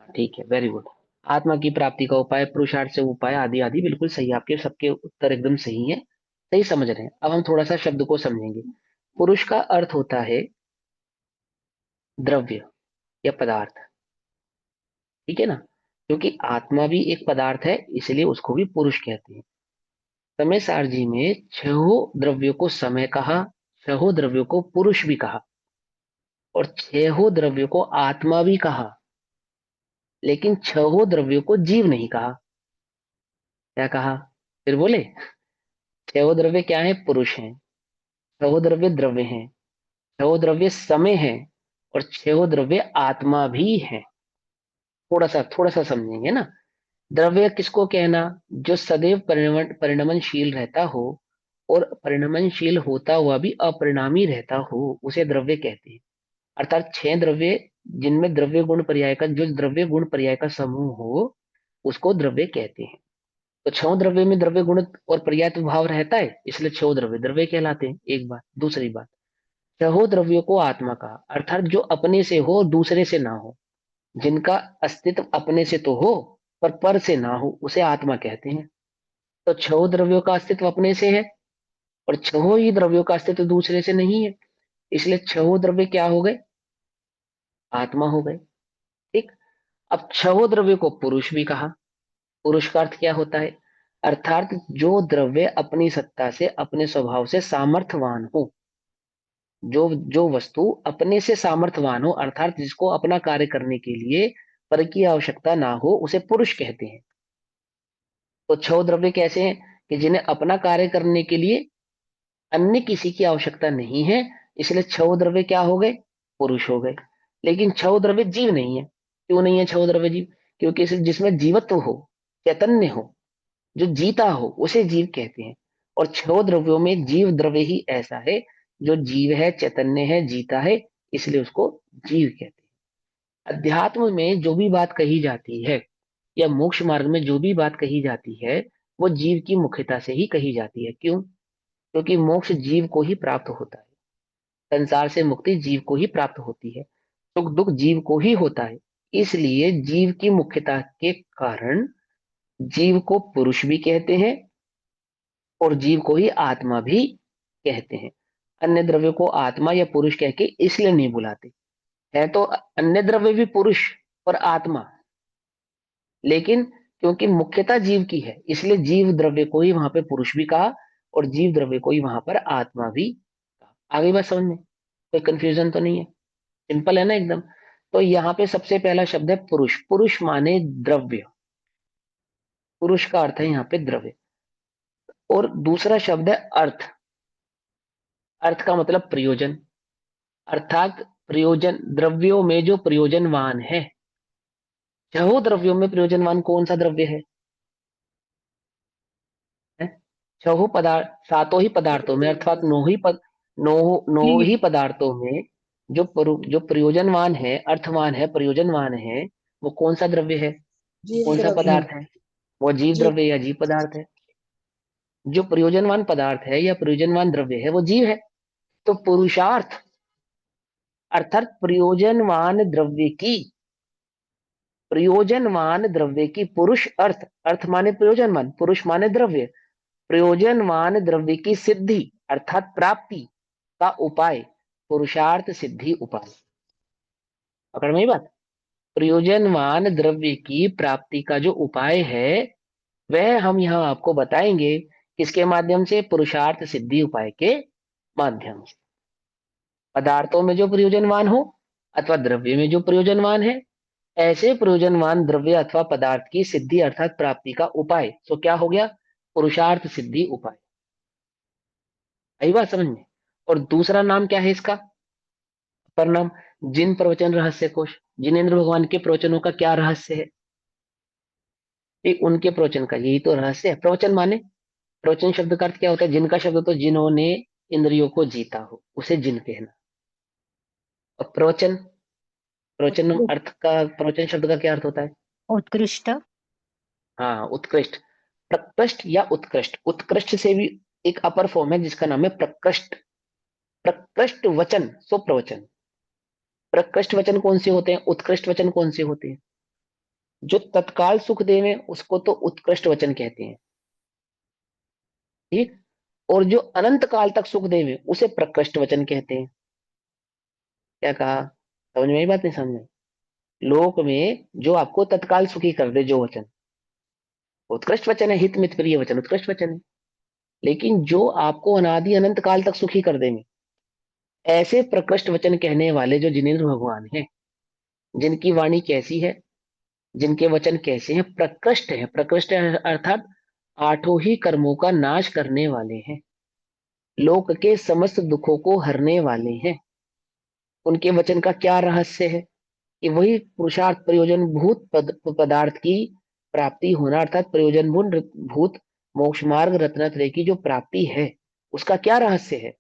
[SPEAKER 1] ठीक है, वेरी गुड। आत्मा की प्राप्ति का उपाय, पुरुषार्थ से उपाय, आदि आदि, बिल्कुल सही। आपके सबके उत्तर एकदम सही है, सही समझ रहे हैं। अब हम थोड़ा सा शब्द को समझेंगे। पुरुष का अर्थ होता है द्रव्य या पदार्थ, ठीक है ना, क्योंकि आत्मा भी एक पदार्थ है, इसलिए उसको भी पुरुष कहते हैं। समय सारजी में छहों द्रव्यों को समय कहा, छहों द्रव्यों को पुरुष भी कहा। और छहों द्रव्यों को आत्मा भी कहा, लेकिन छहों द्रव्यों को जीव नहीं कहा। क्या कहा? फिर बोले, छहों द्रव्य क्या है? पुरुष हैं। छहों द्रव्य द्रव्य हैं। छहों द्रव्य समय है। और छहों द्रव्य आत्मा भी है। थोड़ा सा समझेंगे ना। द्रव्य किसको कहना? जो सदैव परिणमनशील रहता हो और परिणमनशील होता हुआ भी अपरिणामी रहता हो, उसे द्रव्य कहते हैं। अर्थात छह द्रव्य जिनमें द्रव्य गुण पर्याय का, जो द्रव्य गुण पर्याय का समूह हो, उसको द्रव्य कहते हैं। तो छह द्रव्य में द्रव्य गुण और पर्याय भाव रहता है, इसलिए छह द्रव्य द्रव्य कहलाते हैं। एक बात। दूसरी बात, छहों द्रव्यों को आत्मा कहा, अर्थात जो अपने से हो दूसरे से ना हो, जिनका अस्तित्व अपने से तो हो पर से ना हो, उसे आत्मा कहते हैं। तो छह द्रव्यों का अस्तित्व अपने से है और छहों ही द्रव्यों का अस्तित्व दूसरे से नहीं है, इसलिए छहों द्रव्य क्या हो गए? आत्मा हो गए। ठीक। अब छहों द्रव्यों को पुरुष भी कहा। पुरुष का अर्थ क्या होता है? अर्थात जो द्रव्य अपनी सत्ता से, अपने स्वभाव से सामर्थ्यवान हो, जो जो वस्तु अपने से सामर्थ्यवान हो, अर्थात जिसको अपना कार्य करने के लिए पर की आवश्यकता ना हो, उसे पुरुष कहते हैं। तो छह द्रव्य कैसे हैं? कि जिन्हें अपना कार्य करने के लिए अन्य किसी की आवश्यकता नहीं है, इसलिए छह द्रव्य क्या हो गए? पुरुष हो गए। लेकिन छह द्रव्य जीव नहीं है। क्यों नहीं है छह द्रव्य जीव? क्योंकि जिसमें जीवत्व हो, चैतन्य हो, जो जीता हो, उसे जीव कहते हैं। और छह द्रव्यों में जीव द्रव्य ही ऐसा है जो जीव है, चैतन्य है, जीता है, इसलिए उसको जीव कहते हैं। अध्यात्म में जो भी बात कही जाती है या मोक्ष मार्ग में जो भी बात कही जाती है, वो जीव की मुख्यता से ही कही जाती है। क्यों? क्योंकि मोक्ष जीव को ही प्राप्त होता है। संसार से मुक्ति जीव को ही प्राप्त होती है। सुख दुख जीव को ही होता है। इसलिए जीव की मुख्यता के कारण जीव को पुरुष भी कहते हैं और जीव को ही आत्मा भी कहते हैं। अन्य द्रव्य को आत्मा या पुरुष कह के इसलिए नहीं बुलाते। है तो अन्य द्रव्य भी पुरुष और आत्मा, लेकिन क्योंकि मुख्यता जीव की है, इसलिए जीव द्रव्य को ही वहां पे पुरुष भी कहा और जीव द्रव्य को ही वहां पर आत्मा भी कहा। आगे बात समझ में? कोई कंफ्यूजन तो नहीं है? सिंपल है ना एकदम। तो यहाँ पे सबसे पहला शब्द है पुरुष। पुरुष माने द्रव्य। पुरुष का अर्थ है यहाँ पे द्रव्य। और दूसरा शब्द है अर्थ। अर्थ का मतलब प्रयोजन। अर्थात प्रयोजन, द्रव्यों में जो प्रयोजनवान है। छहों द्रव्यों में प्रयोजनवान कौन सा द्रव्य है? हैं? छहों पदार्थ, सातों ही पदार्थों में, अर्थात नौ ही पदार्थों में जो प्रयोजनवान है, अर्थवान है, प्रयोजनवान है, वो कौन सा द्रव्य है? कौन सा पदार्थ है? वो जीव द्रव्य या जीव पदार्थ है। जो प्रयोजनवान पदार्थ है या प्रयोजनवान द्रव्य है वो जीव है। तो पुरुषार्थ अर्थात प्रयोजनवान द्रव्य की पुरुष अर्थ, अर्थ माने प्रयोजनवान, पुरुष माने द्रव्य, प्रयोजनवान द्रव्य की सिद्धि अर्थात प्राप्ति का उपाय पुरुषार्थ सिद्धि उपाय। पकड़ में ही बात। प्रयोजनवान द्रव्य की प्राप्ति का जो उपाय है वह हम यहाँ आपको बताएंगे। किसके माध्यम से? पुरुषार्थ सिद्धि उपाय के माध्यम से। पदार्थों में जो प्रयोजनवान हो अथवा द्रव्य में जो प्रयोजनवान है, ऐसे प्रयोजनवान द्रव्य अथवा पदार्थ की सिद्धि अर्थात प्राप्ति का उपाय, तो क्या हो गया? पुरुषार्थ सिद्धि उपाय। आई बात समझ में? और दूसरा नाम क्या है इसका? पर नाम जिन प्रवचन रहस्य कोश। जिनेन्द्र भगवान के प्रवचनों का क्या रहस्य है? ये उनके प्रवचन का यही तो रहस्य है। प्रवचन माने, प्रवचन शब्द का अर्थ क्या होता है? जिनका शब्द तो जिन्होंने इंद्रियों को जीता हो, उसे जिन कहना। और प्रवचन, प्रवचन अर्थ का, प्रवचन शब्द का क्या अर्थ होता है?
[SPEAKER 2] उत्कृष्ट।
[SPEAKER 1] हाँ, उत्कृष्ट। प्रकृष्ट या उत्कृष्ट, उत्कृष्ट से भी एक अपर फॉर्म है जिसका नाम है प्रकृष्ट। प्रकृष्ट वचन सो प्रवचन। प्रकृष्ट वचन कौन से होते हैं? उत्कृष्ट वचन कौन से होते हैं? जो तत्काल सुख देवे उसको तो उत्कृष्ट वचन कहते हैं, ठीक। और जो अनंत काल तक सुख देवे उसे प्रकृष्ट वचन कहते हैं। क्या कहा? समझ में आई बात? नहीं समझ में? लोक में जो आपको तत्काल सुखी कर दे जो वचन, उत्कृष्ट वचन है। हित मित प्रिय वचन उत्कृष्ट वचन है। लेकिन जो आपको अनादि अनंत काल तक सुखी कर देंगे, ऐसे प्रकृष्ट वचन कहने वाले जो जिनेंद्र भगवान हैं, जिनकी वाणी कैसी है, जिनके वचन कैसे हैं, प्रकृष्ट है। प्रकृष्ट अर्थात आठों ही कर्मों का नाश करने वाले हैं, लोक के समस्त दुखों को हरने वाले हैं। उनके वचन का क्या रहस्य है कि वही पुरुषार्थ प्रयोजन भूत पदार्थ की प्राप्ति होना, अर्थात प्रयोजन भूत मोक्ष मार्ग रत्नत्रय की जो प्राप्ति है, उसका क्या रहस्य है?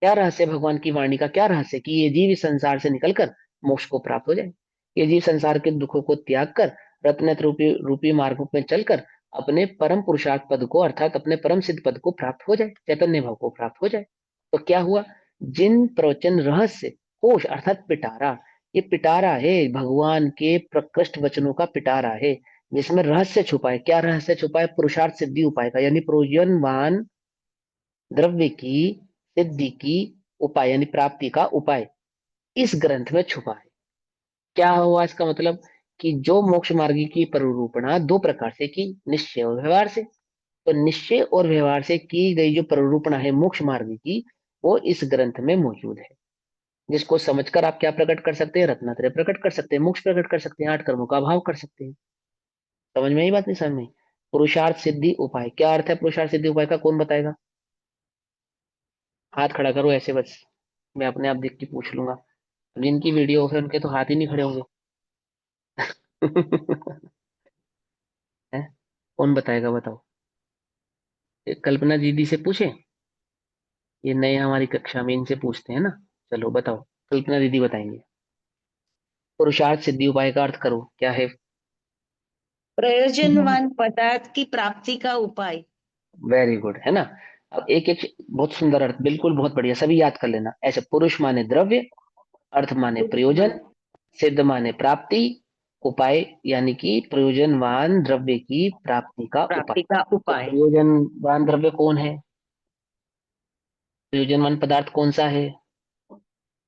[SPEAKER 1] क्या रहस्य है भगवान की वाणी का? क्या रहस्य है कि ये जीव इस संसार से निकलकर मोक्ष को प्राप्त हो जाए, ये जीव संसार के दुखों को त्याग कर रत्नत्रय रूपी रूपी मार्गों में चलकर अपने परम पुरुषार्थ पद को, अर्थात अपने परम सिद्ध पद को प्राप्त हो जाए, चैतन्य भाव को प्राप्त हो जाए। तो क्या हुआ? जिन प्रवचन रहस्य कोश अर्थात पिटारा, ये पिटारा है भगवान के प्रकृष्ट वचनों का पिटारा है, जिसमें रहस्य छुपा है। क्या रहस्य छुपा है? पुरुषार्थ सिद्धि उपाय का, यानी प्रयोजनवान द्रव्य की सिद्धि की उपाय, यानी प्राप्ति का उपाय इस ग्रंथ में छुपा है। क्या हुआ इसका मतलब? कि जो मोक्ष मार्गी की प्ररूपणा दो प्रकार से की, निश्चय और व्यवहार से। तो निश्चय और व्यवहार से की गई जो प्ररूपणा है मोक्ष मार्ग की, वो इस ग्रंथ में मौजूद है, जिसको समझकर आप क्या प्रकट कर सकते हैं? रत्नात्रय प्रकट कर सकते हैं, मोक्ष प्रकट कर सकते हैं, आठ कर्मों का अभाव कर सकते हैं। समझ में आई बात? नहीं समझ में? पुरुषार्थ सिद्धि उपाय, क्या अर्थ है पुरुषार्थ सिद्धि उपाय का? कौन बताएगा? हाथ खड़ा करो ऐसे बस, मैं अपने आप देख के पूछ लूंगा। जिनकी वीडियो है उनके तो हाथ ही नहीं खड़े होंगे। है? कौन बताएगा बताओ? एक कल्पना दीदी से पूछे, ये नए हमारी कक्षा में, इनसे पूछते हैं ना। चलो बताओ, कल्पना दीदी बताएंगे। पुरुषार्थ सिद्धि उपाय का अर्थ करो, क्या है?
[SPEAKER 5] प्रयोजनवान पदार्थ की प्राप्ति का उपाय।
[SPEAKER 1] वेरी गुड, है ना? अब एक एक बहुत सुंदर अर्थ, बिल्कुल बहुत बढ़िया, सभी याद कर लेना। ऐसे पुरुष माने द्रव्य, अर्थ माने प्रयोजन, सिद्ध माने प्राप्ति, उपाय यानी कि प्रयोजनवान द्रव्य की प्राप्ति का उपाय।
[SPEAKER 5] प्राप्ति का
[SPEAKER 1] तो
[SPEAKER 5] उपाय।
[SPEAKER 1] प्रयोजनवान द्रव्य कौन है? प्रयोजनवान पदार्थ कौन सा है?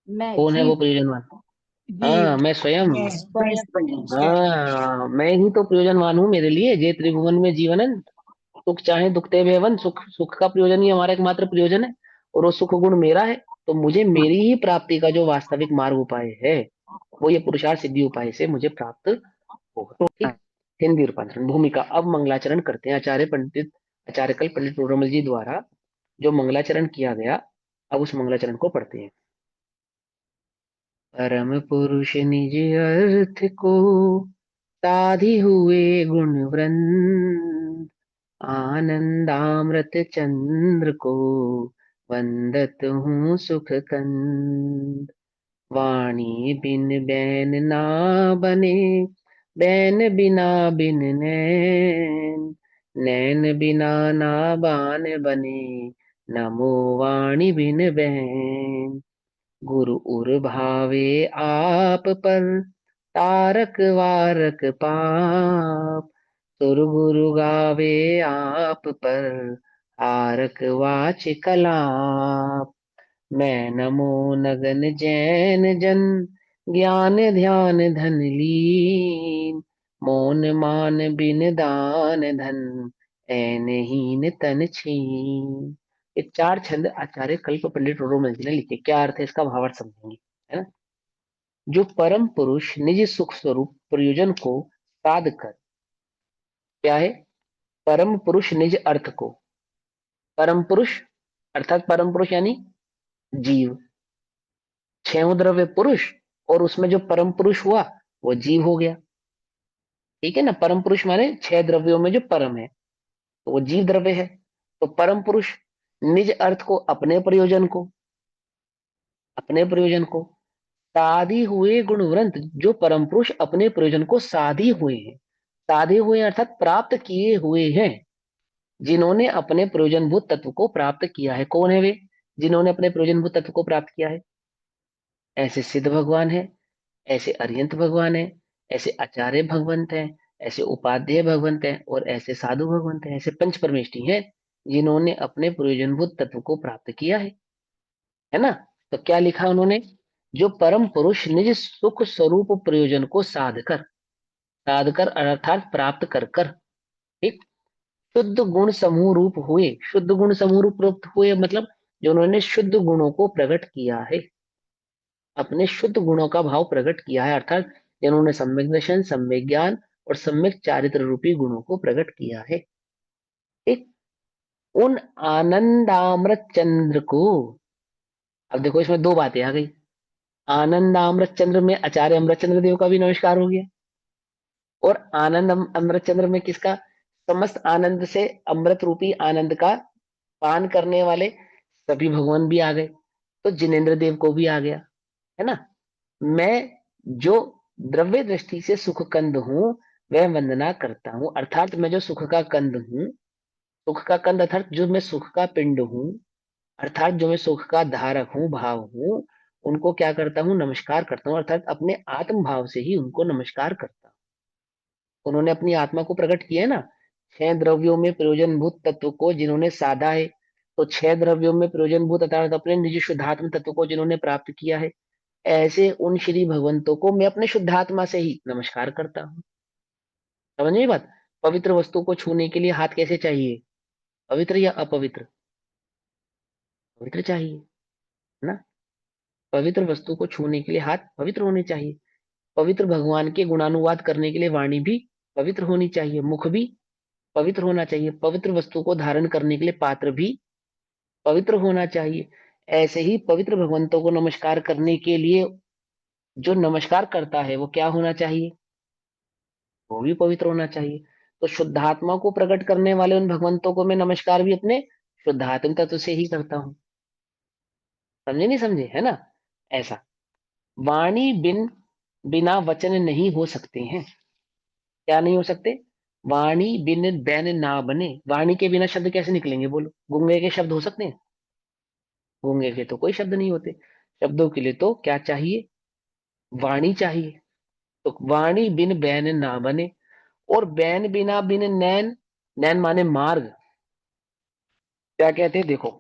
[SPEAKER 5] मैं
[SPEAKER 1] कौन है वो
[SPEAKER 5] जीव
[SPEAKER 1] प्रयोजनवान? हाँ,
[SPEAKER 5] जीव
[SPEAKER 1] मैं स्वयं।
[SPEAKER 5] स्वयं।
[SPEAKER 1] हाँ, मैं ही तो प्रयोजनवान हूँ मेरे लिए। जे त्रिभुवन में जीवनन, सुख चाहे दुखते भेवन, सुख सुख का प्रयोजन ही हमारा एकमात्र प्रयोजन है, और वो सुख गुण मेरा है। तो मुझे मेरी ही प्राप्ति का जो वास्तविक मार्ग उपाय है, वो ये पुरुषार्थ सिद्धि उपाय से मुझे प्राप्त होगा। ठीक। हिंदी रूपांतरण भूमिका। अब मंगलाचरण करते हैं आचार्य कल पंडित टोडरमल जी द्वारा जो मंगलाचरण किया गया, अब उस मंगलाचरण को पढ़ते हैं। परम पुरुष निज अर्थ को साधि हुए गुण वृंद, आनंदामृत चंद्र को वंदत हूँ सुख कंद। वाणी बिन बैन ना बने, बैन बिना बिन नैन, नैन बिना ना बान बने, नमो वाणी बिन बैन। गुरु उर भावे आप पर, तारक वारक पाप, सुर गुरु गावे आप पर, हारक वाच कलाप। मैं नमो नगन जैन जन, ज्ञान ध्यान धन लीन, मौन मान बिन दान धन, ऐन हीन तन छीन। ये चार छंद आचार्य कल्प पंडित टोडरमल जी ने लिखे। क्या अर्थ है इसका? भावार्थ समझेंगे, है ना? जो परम पुरुष निज सुख स्वरूप प्रयोजन को साध कर, क्या है? परम पुरुष निज अर्थ को, परम पुरुष अर्थात परम पुरुष यानी जीव, छह द्रव्य पुरुष, और उसमें जो परम पुरुष हुआ वो जीव हो गया। ठीक है ना? परम पुरुष माने छह द्रव्यों में जो परम है, तो वो जीव द्रव्य है। तो परम पुरुष निज अर्थ को, अपने प्रयोजन को साधी हुए गुणवंत, जो परम पुरुष अपने प्रयोजन को साधी हुए हैं, साधे हुए अर्थात प्राप्त किए हुए हैं, जिन्होंने अपने प्रयोजनभूत तत्व को प्राप्त किया है। कौन है वे जिन्होंने अपने प्रयोजनभूत तत्व को प्राप्त किया है? ऐसे सिद्ध भगवान है, ऐसे अरिहंत भगवान है, ऐसे आचार्य भगवंत हैं, ऐसे उपाध्याय भगवंत हैं, और ऐसे साधु भगवंत हैं, ऐसे पंच परमेष्टि हैं, जिन्होंने अपने प्रयोजनभूत तत्व को प्राप्त किया है ना? तो क्या लिखा उन्होंने? जो परम पुरुष निज सुख स्वरूप प्रयोजन को साध कर अर्थात प्राप्त कर कर, ठीक, शुद्ध गुण समूह रूप हुए। शुद्ध गुण समूह रूप प्राप्त हुए मतलब जो उन्होंने शुद्ध गुणों को प्रकट किया है, अपने शुद्ध गुणों का भाव प्रकट किया है, अर्थात जिन्होंने सम्यक दर्शन, सम्यक ज्ञान और सम्यक चारित्र रूपी गुणों को प्रकट किया है। एक उन आनंदामृत चंद्र को, अब देखो इसमें दो बातें आ गई। आनंदामृत चंद्र में आचार्य अमृतचंद्र देव का भी नमस्कार हो गया, और आनंद अमृत चंद्र में किसका? समस्त आनंद से अमृत रूपी आनंद का पान करने वाले सभी भगवान भी आ गए, तो जिनेन्द्र देव को भी आ गया, है ना। मैं जो द्रव्य दृष्टि से सुख कंद हूं वह वंदना करता हूं, अर्थात मैं जो सुख का कंद हूं, सुख का कंद अर्थात जो मैं सुख का पिंड हूं, अर्थात जो मैं सुख का धारक हूं, भाव हूं, उनको क्या करता हूं? नमस्कार करता हूं, अर्थात अपने आत्म भाव से ही उनको नमस्कार करता हूं। उन्होंने अपनी आत्मा को प्रकट किया है ना, 6 द्रव्यों में प्रयोजनभूत तत्व को जिन्होंने साधा है, तो 6 द्रव्यों में प्रयोजनभूत अर्थात अपने निज शुद्धात्म तत्व को जिन्होंने प्राप्त किया है, ऐसे उन श्री भगवंतों को मैं अपने शुद्धात्मा से ही नमस्कार करता हूँ। समझ में बात? पवित्र वस्तु को छूने के लिए हाथ कैसे चाहिए? पवित्र या अपवित्र? पवित्र चाहिए, है ना। पवित्र वस्तु को छूने के लिए हाथ पवित्र होने चाहिए। पवित्र भगवान के गुणानुवाद करने के लिए वाणी भी पवित्र होनी चाहिए, मुख भी पवित्र होना चाहिए। पवित्र वस्तु को धारण करने के लिए पात्र भी पवित्र होना चाहिए। ऐसे ही पवित्र भगवंतों को नमस्कार करने के लिए जो नमस्कार करता है वो क्या होना चाहिए? वो भी पवित्र होना चाहिए। तो शुद्धात्मा को प्रकट करने वाले उन भगवंतों को मैं नमस्कार भी अपने शुद्धात्म तत्व से ही करता हूं। समझे नहीं समझे, है ना। ऐसा वाणी बिना वचन नहीं हो सकते हैं। क्या नहीं हो सकते? वाणी बिन बैन ना बने। वाणी के बिना शब्द कैसे निकलेंगे? बोलो, गूंगे के शब्द हो सकते हैं? गूंगे के तो कोई शब्द नहीं होते। शब्दों के लिए तो क्या चाहिए? वाणी चाहिए। तो वाणी बिन बैन ना बने, और बैन बिना बिन नैन, नैन माने मार्ग। क्या कहते हैं देखो,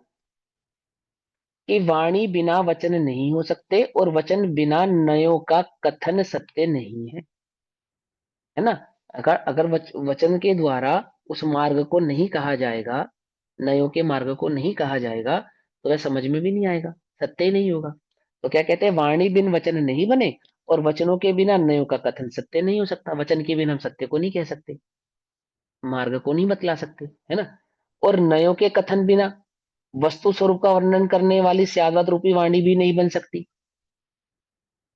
[SPEAKER 1] कि वाणी बिना वचन नहीं हो सकते और वचन बिना नयों का कथन सत्य नहीं है ना। अगर अगर वचन के द्वारा उस मार्ग को नहीं कहा जाएगा, नयों के मार्ग को नहीं कहा जाएगा, तो वह समझ में भी नहीं आएगा, सत्य ही नहीं होगा। तो क्या कहते हैं? वाणी बिन वचन नहीं बने, और वचनों के बिना नयों का कथन सत्य नहीं हो सकता। वचन के बिना हम सत्य को नहीं कह सकते, मार्ग को नहीं बतला सकते, है ना। और नयों के कथन बिना वस्तु स्वरूप का वर्णन करने वाली स्याद्वाद रूपी वाणी भी नहीं बन सकती।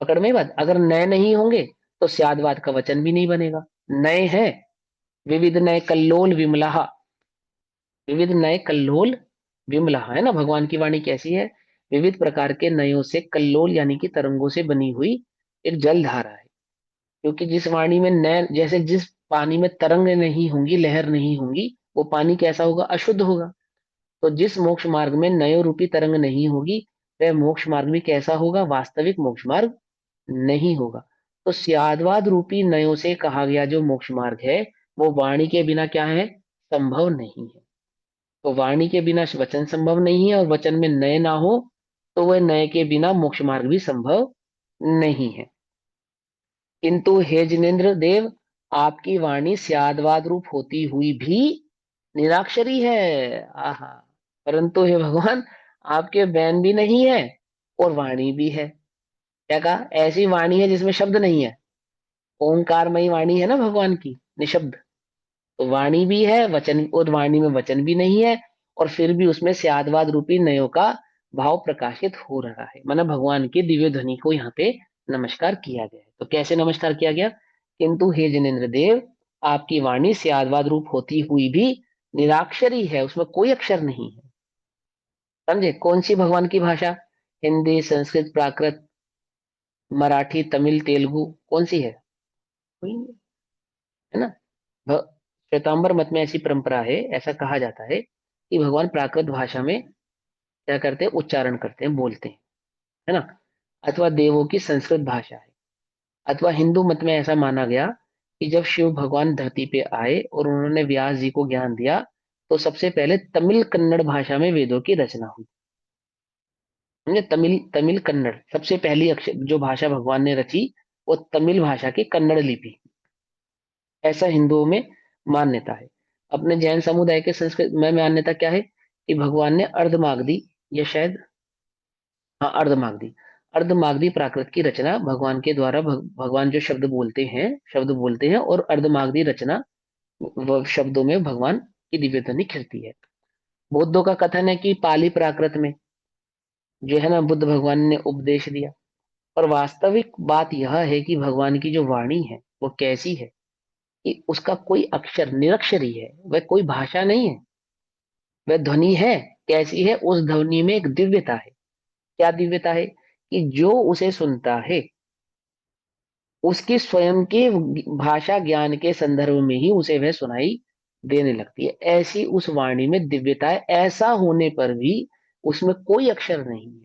[SPEAKER 1] पकड़ में बात? अगर नए नहीं होंगे तो स्याद्वाद का वचन भी नहीं बनेगा। नए हैं, विविध नए कल्लोल विमलाहा, विविध नए कल्लोल विमलाहा, है ना। भगवान की वाणी कैसी है? विविध प्रकार के नयों से कल्लोल यानी कि तरंगों से बनी हुई एक जल धारा है। क्योंकि जिस वाणी में नए, जैसे जिस पानी में तरंग नहीं होंगी, लहर नहीं होंगी, वो पानी कैसा होगा? अशुद्ध होगा। तो जिस मोक्ष मार्ग में नयो रूपी तरंग नहीं होगी, वह मोक्ष मार्ग भी कैसा होगा? वास्तविक मोक्ष मार्ग नहीं होगा। तो स्याद्वाद रूपी नयों से कहा गया जो मोक्ष मार्ग है, वो वाणी के बिना क्या है? संभव नहीं है। तो वाणी के बिना वचन संभव नहीं है, और वचन में नय ना हो तो वह नय के बिना मोक्ष मार्ग भी संभव नहीं है। किंतु हे जिनेन्द्र देव, आपकी वाणी स्याद्वाद रूप होती हुई भी निराक्षरी है। आहा। परंतु हे भगवान, आपके बैन भी नहीं है और वाणी भी है। क्या कहा? ऐसी वाणी है जिसमें शब्द नहीं है। ओंकारमयी वाणी है ना भगवान की, निशब्द। तो वाणी भी है, वचन, और वाणी में वचन भी नहीं है, और फिर भी उसमें स्याद्वाद रूपी नयों का भाव प्रकाशित हो रहा है। माना भगवान की दिव्य ध्वनि को यहाँ पे नमस्कार किया गया है। तो कैसे नमस्कार किया गया? किंतु हे जिनेन्द्र देव, आपकी वाणी स्याद्वाद रूप होती हुई भी निराक्षरी है, उसमें कोई अक्षर नहीं है। समझे? कौन सी भगवान की भाषा? हिंदी, संस्कृत, प्राकृत, मराठी, तमिल, तेलुगु, कौन सी है? कोई नहीं, है ना। श्वेतांबर मत में ऐसी परंपरा है, ऐसा कहा जाता है कि भगवान प्राकृत भाषा में क्या करते हैं? उच्चारण करते हैं, बोलते हैं, है ना। अथवा देवों की संस्कृत भाषा है। अथवा हिंदू मत में ऐसा माना गया कि जब शिव भगवान धरती पे आए और उन्होंने व्यास जी को ज्ञान दिया, तो सबसे पहले तमिल कन्नड़ भाषा में वेदों की रचना हुई। समझे? तमिल तमिल कन्नड़ सबसे पहली अक्षर जो भाषा भगवान ने रची, वो तमिल भाषा की कन्नड़ लिपि, ऐसा हिंदुओं में मान्यता है। अपने जैन समुदाय के संस्कृत में मान्यता क्या है? कि भगवान ने अर्धमागधी या शायद, हाँ, अर्धमागधी। अर्धमागधी प्राकृत की रचना भगवान के द्वारा भगवान जो शब्द बोलते हैं और अर्धमागधी रचना व शब्दों में भगवान की दिव्य ध्वनि खिलती है। बौद्धों का कथन है कि पाली प्राकृत में जो है ना बुद्ध भगवान ने उपदेश दिया। और वास्तविक बात यह है कि भगवान की जो वाणी है वो कैसी है कि उसका कोई अक्षर निरक्षरी है, वह कोई भाषा नहीं है, वह ध्वनि है। कैसी है? उस ध्वनि में एक दिव्यता है। क्या दिव्यता है? कि जो उसे सुनता है उसकी स्वयं के भाषा ज्ञान के संदर्भ में ही उसे वह सुनाई देने लगती है। ऐसी उस वाणी में दिव्यता है। ऐसा होने पर भी उसमें कोई अक्षर नहीं है,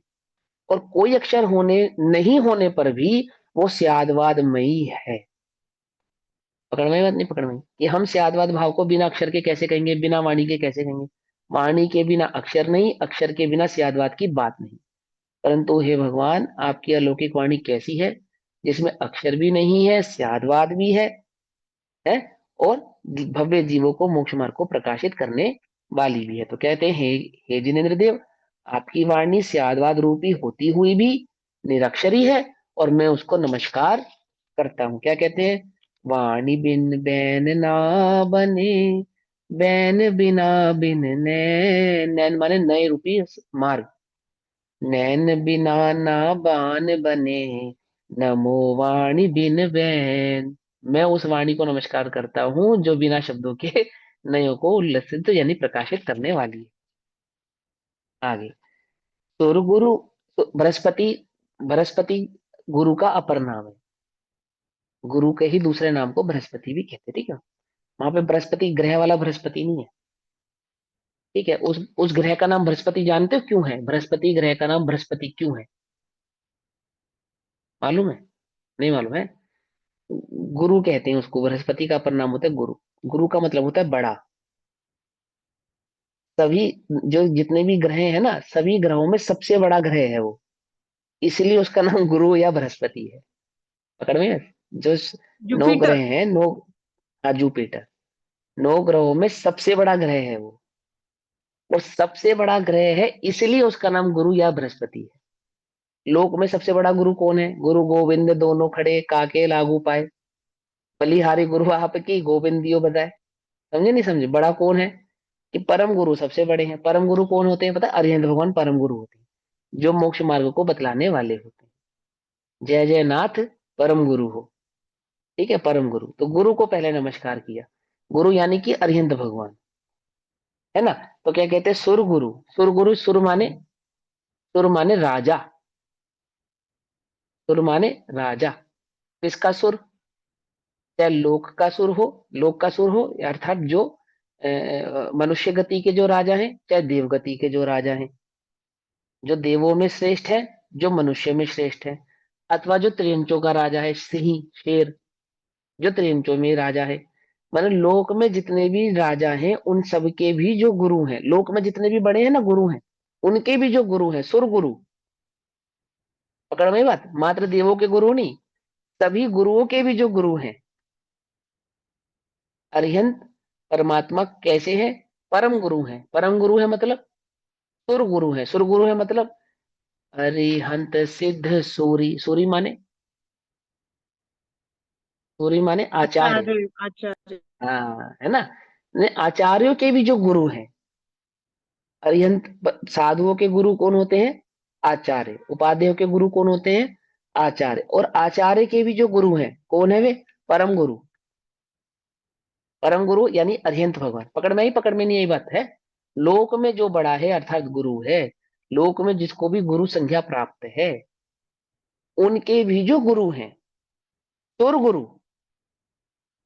[SPEAKER 1] और कोई अक्षर होने नहीं होने पर भी वो स्यादवादमयी है। पकड़ में बात नहीं? पकड़ में कि हम स्यादवाद भाव को बिना अक्षर के कैसे कहेंगे, बिना वाणी के कैसे कहेंगे? वाणी के बिना अक्षर नहीं, अक्षर के बिना स्यादवाद की बात नहीं। परंतु हे भगवान, आपकी अलौकिक वाणी कैसी है जिसमें अक्षर भी नहीं है, स्यादवाद भी है और भव्य जीवों को मोक्ष मार्ग को प्रकाशित करने वाली भी है। तो कहते हैं, हे जिनेन्द्र देव, आपकी वाणी स्यादवाद रूपी होती हुई भी निरक्षरी है और मैं उसको नमस्कार करता हूँ। क्या कहते हैं? वाणी बिन बैन ना बने, बैन बिना बिन नैन, नैन माने नए रूपी मार्ग, नैन बिना ना बान बने, नमो वाणी बिन बैन। मैं उस वाणी को नमस्कार करता हूँ जो बिना शब्दों के नयों को उल्लसित यानी प्रकाशित करने वाली है। आगे, सुर गुरु, तो बृहस्पति, बृहस्पति गुरु का अपर नाम है। गुरु के ही दूसरे नाम को बृहस्पति भी कहते हैं, ठीक है। वहां पे बृहस्पति ग्रह वाला बृहस्पति नहीं है, ठीक है। उस ग्रह का नाम बृहस्पति जानते हो क्यों है? बृहस्पति ग्रह का नाम बृहस्पति क्यों है? मालूम है? नहीं मालूम है? गुरु कहते हैं उसको, बृहस्पति का अपर नाम होता है गुरु। गुरु का मतलब होता है बड़ा। सभी जो जितने भी ग्रह हैं ना, सभी ग्रहों में सबसे बड़ा ग्रह है वो, इसलिए उसका नाम गुरु या बृहस्पति है। पकड़ में है? जो 9
[SPEAKER 2] जुपिटर।
[SPEAKER 1] ग्रह हैं, 9, हाँ, जुपिटर 9 ग्रहों में सबसे बड़ा ग्रह है वो, और सबसे बड़ा ग्रह है इसलिए उसका नाम गुरु या बृहस्पति है। लोक में सबसे बड़ा गुरु कौन है? गुरु गोविंद दोनों खड़े, काके लागू पाए, बलिहारी गुरु आपकी गोविंदियो बजाए। समझे नहीं समझे? बड़ा कौन है? कि परम गुरु सबसे बड़े हैं। परम गुरु कौन होते हैं? पता है? अरिहंत भगवान परम गुरु होते हैं, जो मोक्ष मार्ग को बतलाने वाले होते हैं। जय जय नाथ परम गुरु हो, ठीक है। परम गुरु, तो गुरु को पहले नमस्कार किया। गुरु यानी कि अरिहंत भगवान, है ना। तो क्या कहते हैं? सुर गुरु। सुर गुरु, सुर माने राजा, सुर माने राजा। किसका सुर? चाहे लोक का सुर हो, लोक का सुर हो अर्थात जो मनुष्य गति के जो राजा हैं, चाहे देव गति के जो राजा हैं, जो देवों में श्रेष्ठ है, जो मनुष्य में श्रेष्ठ है, अथवा जो त्रियंचों का राजा है, सिंह, शेर, जो त्रियंचों में राजा है। मतलब लोक में जितने भी राजा हैं उन सबके भी जो गुरु हैं, लोक में जितने भी बड़े हैं ना गुरु हैं, उनके भी जो गुरु हैं सुर गुरु। पकड़ में बात? मात्र देवों के गुरु नहीं, सभी गुरुओं के भी जो गुरु हैं। अरिहंत परमात्मा कैसे है? परम गुरु है। परम गुरु है मतलब सुर गुरु है। सुर गुरु है मतलब अरिहंत सिद्ध सूरी। सूरी माने, सूरी माने आचार्य।
[SPEAKER 4] आचार्य आचार्य
[SPEAKER 1] हाँ, है ना। ने आचार्यों के भी जो गुरु हैं, अरिहंत साधुओं के गुरु कौन होते हैं? आचार्य। उपाध्यायों के गुरु कौन होते हैं? आचार्य। और आचार्य के भी जो गुरु हैं कौन है वे? परम गुरु। परम गुरु यानी अरिहंत भगवान। पकड़ में ही? पकड़ में नहीं? यही बात है। लोक में जो बड़ा है अर्थात गुरु है, लोक में जिसको भी गुरु संज्ञा प्राप्त है, उनके भी जो गुरु हैं सुर गुरु।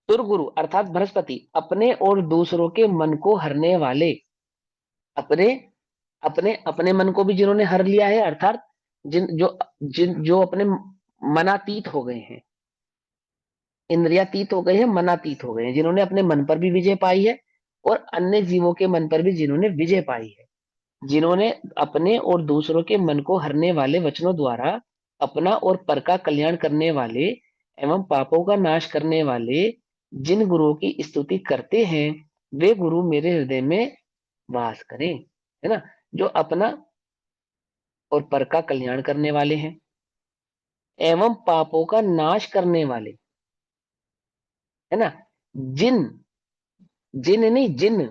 [SPEAKER 1] सुर गुरु अर्थात बृहस्पति, अपने और दूसरों के मन को हरने वाले, अपने अपने अपने मन को भी जिन्होंने हर लिया है, अर्थात जिन जो अपने मनातीत हो गए हैं, इंद्रियातीत हो गए हैं, मनातीत हो गए हैं, जिन्होंने अपने मन पर भी विजय पाई है और अन्य जीवों के मन पर भी जिन्होंने विजय पाई है, जिन्होंने अपने और दूसरों के मन को हरने वाले वचनों द्वारा अपना और पर का कल्याण करने वाले एवं पापों का नाश करने वाले जिन गुरुओं की स्तुति करते हैं, वे गुरु मेरे हृदय में वास करें, है ना। जो अपना और पर का कल्याण करने वाले हैं, एवं पापों का नाश करने वाले, है ना। जिन, जिन नहीं जिन,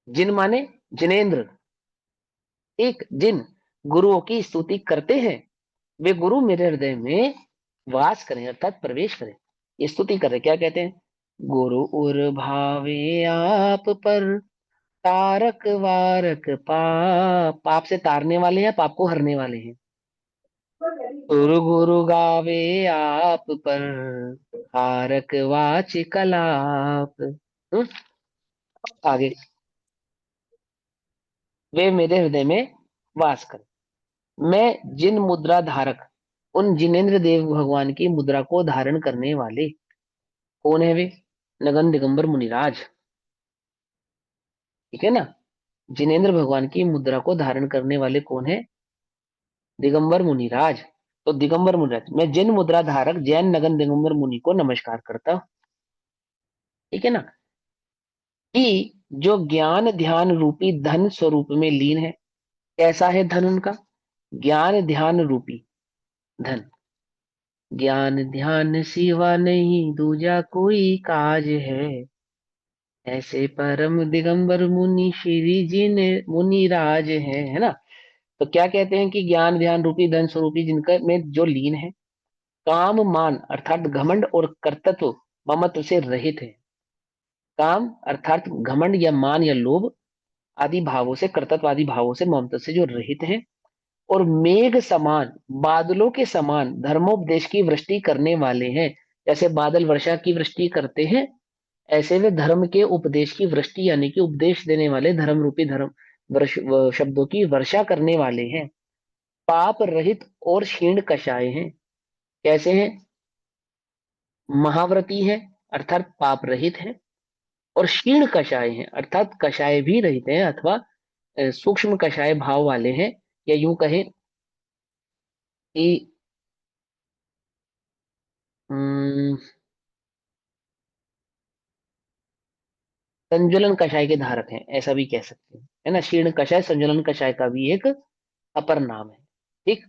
[SPEAKER 1] जिन माने जिनेन्द्र, एक जिन गुरुओं की स्तुति करते हैं, वे गुरु मेरे हृदय में वास करें अर्थात प्रवेश करें। ये स्तुति कर रहे, क्या कहते हैं, गुरु उर भावे आप पर, तारक वारक पाप, पाप से तारने वाले हैं, पाप को हरने वाले हैं। गुरु गुरु गावे आप पर, तारक वाच कलाप। आगे, वे मेरे हृदय में वास करें। मैं जिन मुद्रा धारक, उन जिनेन्द्र देव भगवान की मुद्रा को धारण करने वाले, कौन है वे, नगन दिगंबर मुनिराज, ठीक है ना। जिनेन्द्र भगवान की मुद्रा को धारण करने वाले कौन है, दिगंबर मुनिराज। तो दिगंबर मुनिराज, मैं जिन मुद्रा धारक जैन नगन दिगंबर मुनि को नमस्कार करता हूं, ठीक है ना, कि जो ज्ञान ध्यान रूपी धन स्वरूप में लीन है। कैसा है धन उनका, ज्ञान ध्यान रूपी धन, ज्ञान ध्यान सिवा नहीं दूजा कोई काज है, ऐसे परम दिगंबर मुनि श्री जी ने मुनिराज है ना। तो क्या कहते हैं कि ज्ञान ध्यान रूपी धन स्वरूपी जिनका में जो लीन है, काम मान अर्थात घमंड और कर्तृत्व ममत्व से रहित है। काम अर्थात घमंड या मान या लोभ आदि भावों से, कर्तृत्व आदि भावों से, ममत्व से जो रहित है, और मेघ समान बादलों के समान धर्मोपदेश की वृष्टि करने वाले हैं। जैसे बादल वर्षा की वृष्टि करते हैं, ऐसे वे धर्म के उपदेश की वृष्टि यानी कि उपदेश देने वाले धर्म रूपी धर्म शब्दों की वर्षा करने वाले हैं। पाप रहित और क्षीण कषाय हैं। कैसे हैं, महाव्रती है अर्थात पाप रहित है, और क्षीण कषाय हैं अर्थात कषाय भी रहित हैं, अथवा सूक्ष्म कषाय भाव वाले हैं, या यूं कहें कि अम, संजुलन कषाय के धारक हैं, ऐसा भी कह सकते हैं, है ना। क्षीण कषाय संजुलन कषाय का भी एक अपर नाम है, ठीक।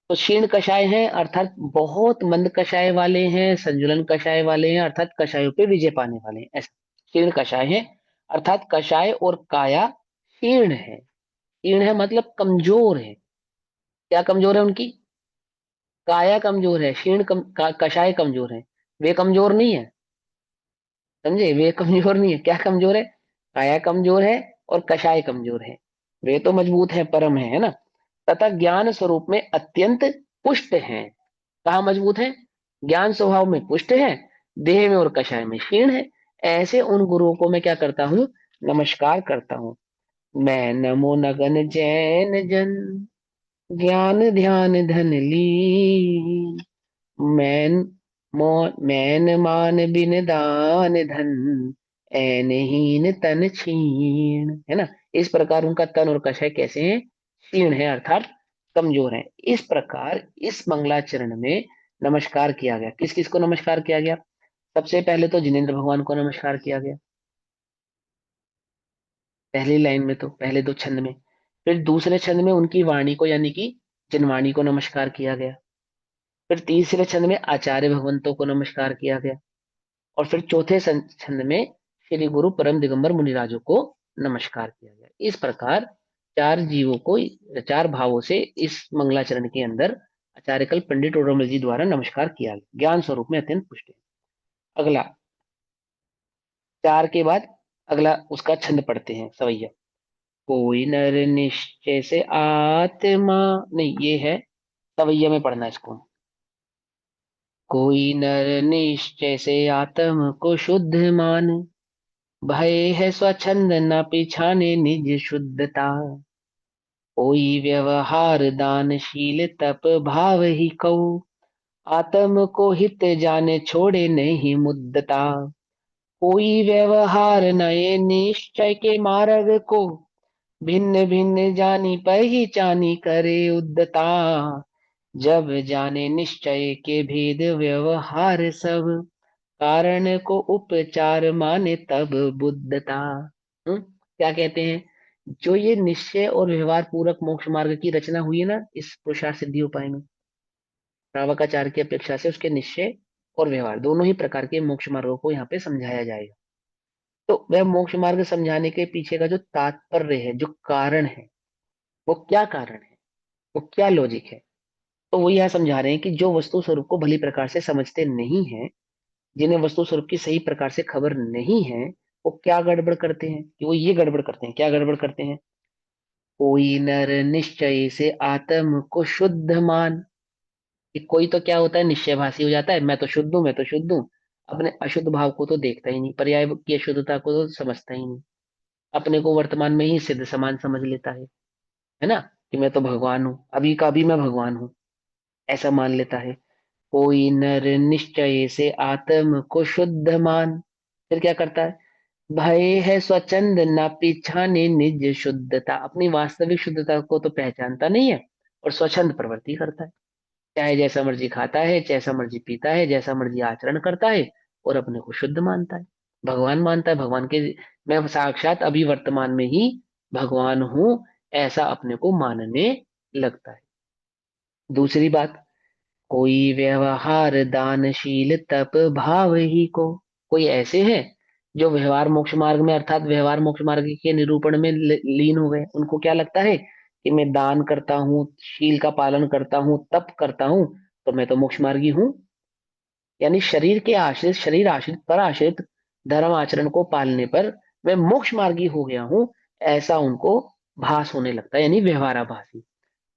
[SPEAKER 1] तो क्षीण कषाय हैं अर्थात बहुत मंद कषाय वाले हैं, संजुलन कषाय वाले हैं अर्थात कषायों पे विजय पाने वाले हैं, ऐसा। क्षीण कषाय हैं अर्थात कषाय और काया क्षीण है। क्षीण है मतलब कमजोर है। क्या कमजोर है उनकी, काया कमजोर है, कषाय कमजोर है। वे कमजोर नहीं है, समझे, वे कमजोर नहीं है। क्या कमजोर है, काया कमजोर है और कषाय कमजोर है। वे तो मजबूत है, परम है ना। तथा ज्ञान स्वरूप में अत्यंत पुष्ट हैं। कहाँ मजबूत है, ज्ञान स्वभाव में पुष्ट है, देह में और कषाय में क्षीण है। ऐसे उन गुरुओं को मैं क्या करता हूँ, नमस्कार करता हूँ। मैं नमो नगन जैन जन, ज्ञान ध्यान धन ली, मैन मैन मान बिन दान धन, ऐनहीन तन छीण, है ना। इस प्रकार उनका तन और कषाय कैसे हैं, क्षीण है अर्थात कमजोर है। इस प्रकार इस मंगलाचरण में नमस्कार किया गया। किस किस को नमस्कार किया गया, सबसे पहले तो जिनेन्द्र भगवान को नमस्कार किया गया, पहली लाइन में, तो पहले दो छंद में। फिर दूसरे छंद में उनकी वाणी को यानी कि जनवाणी को नमस्कार किया गया। फिर तीसरे छंद में आचार्य भगवंतों को नमस्कार किया गया। और फिर चौथे छंद में श्री गुरु परम दिगंबर मुनिराजों को नमस्कार किया गया। इस प्रकार चार जीवों को चार भावों से इस मंगलाचरण के अंदर आचार्य कल पंडित ओडोमल जी द्वारा नमस्कार किया गया। ज्ञान स्वरूप में अत्यंत पुष्ट है। अगला, चार के बाद अगला उसका छंद पढ़ते हैं, सवैया। कोई नर निश्चय से आत्मा, नहीं ये है सवैया में पढ़ना इसको। कोई नर निश्चय से आत्म को शुद्ध मान, भय है स्वच्छंद न पिछाने निज शुद्धता। कोई व्यवहार दानशील तप भाव ही कऊ, आत्म को हित जाने छोड़े नहीं मुद्दता। कोई व्यवहार नए निश्चय के मार्ग को, भिन्न भिन्न जानी पहचानी करे उद्दता। जब जाने निश्चय के भेद व्यवहार सब, कारण को उपचार माने तब बुद्धता। क्या कहते हैं जो ये निश्चय और व्यवहार पूरक मोक्ष मार्ग की रचना हुई है ना इस पुरुषार्थ सिद्धि उपाय में, श्रावकाचार्य की अपेक्षा से उसके निश्चय और व्यवहार दोनों ही प्रकार के मोक्ष मार्गों को यहाँ पे समझाया जाएगा। तो वह मोक्ष मार्ग समझाने के पीछे का जो तात्पर्य है, जो कारण है, वो क्या कारण है, वो क्या लॉजिक है, तो वो यह समझा रहे हैं कि जो वस्तु स्वरूप को भली प्रकार से समझते नहीं है, जिन्हें वस्तु स्वरूप की सही प्रकार से खबर नहीं है, वो क्या गड़बड़ करते हैं कि वो ये गड़बड़ करते हैं। क्या गड़बड़ करते हैं? कोई नर निश्चय से आत्म को शुद्ध मान, कि कोई तो क्या होता है, निश्चयभाषी हो जाता है, मैं तो शुद्ध हूं, मैं तो शुद्ध हूं, अपने अशुद्ध भाव को तो देखता ही नहीं, पर्याय की अशुद्धता को तो समझता ही नहीं, अपने को वर्तमान में ही सिद्ध समान समझ लेता है ना, कि मैं तो भगवान हूँ, अभी का अभी मैं भगवान हूँ, ऐसा मान लेता है। कोई नर निश्चय से आत्म को शुद्ध मान, फिर क्या करता है? भय है स्वच्छंद ना पिछाने निज शुद्धता, अपनी वास्तविक शुद्धता को तो पहचानता नहीं है और स्वच्छंद प्रवृत्ति करता है, चाहे जैसा मर्जी खाता है, जैसा मर्जी पीता है, जैसा मर्जी आचरण करता है, और अपने को शुद्ध मानता है, भगवान मानता है, भगवान के, मैं साक्षात अभी वर्तमान में ही भगवान हूं, ऐसा अपने को मानने लगता है। दूसरी बात, कोई व्यवहार दानशील तप भाव ही को, कोई ऐसे हैं जो व्यवहार मोक्ष मार्ग में अर्थात व्यवहार मोक्ष मार्ग के निरूपण में लीन हो गए, उनको क्या लगता है कि मैं दान करता हूँ, शील का पालन करता हूँ, तप करता हूँ, तो मैं तो मोक्ष मार्गी हूँ, यानी शरीर के आश्रित, शरीर आश्रित पर आश्रित धर्म आचरण को पालने पर मैं मोक्ष मार्गी हो गया हूँ, ऐसा उनको भास होने लगता है, यानी व्यवहाराभासी।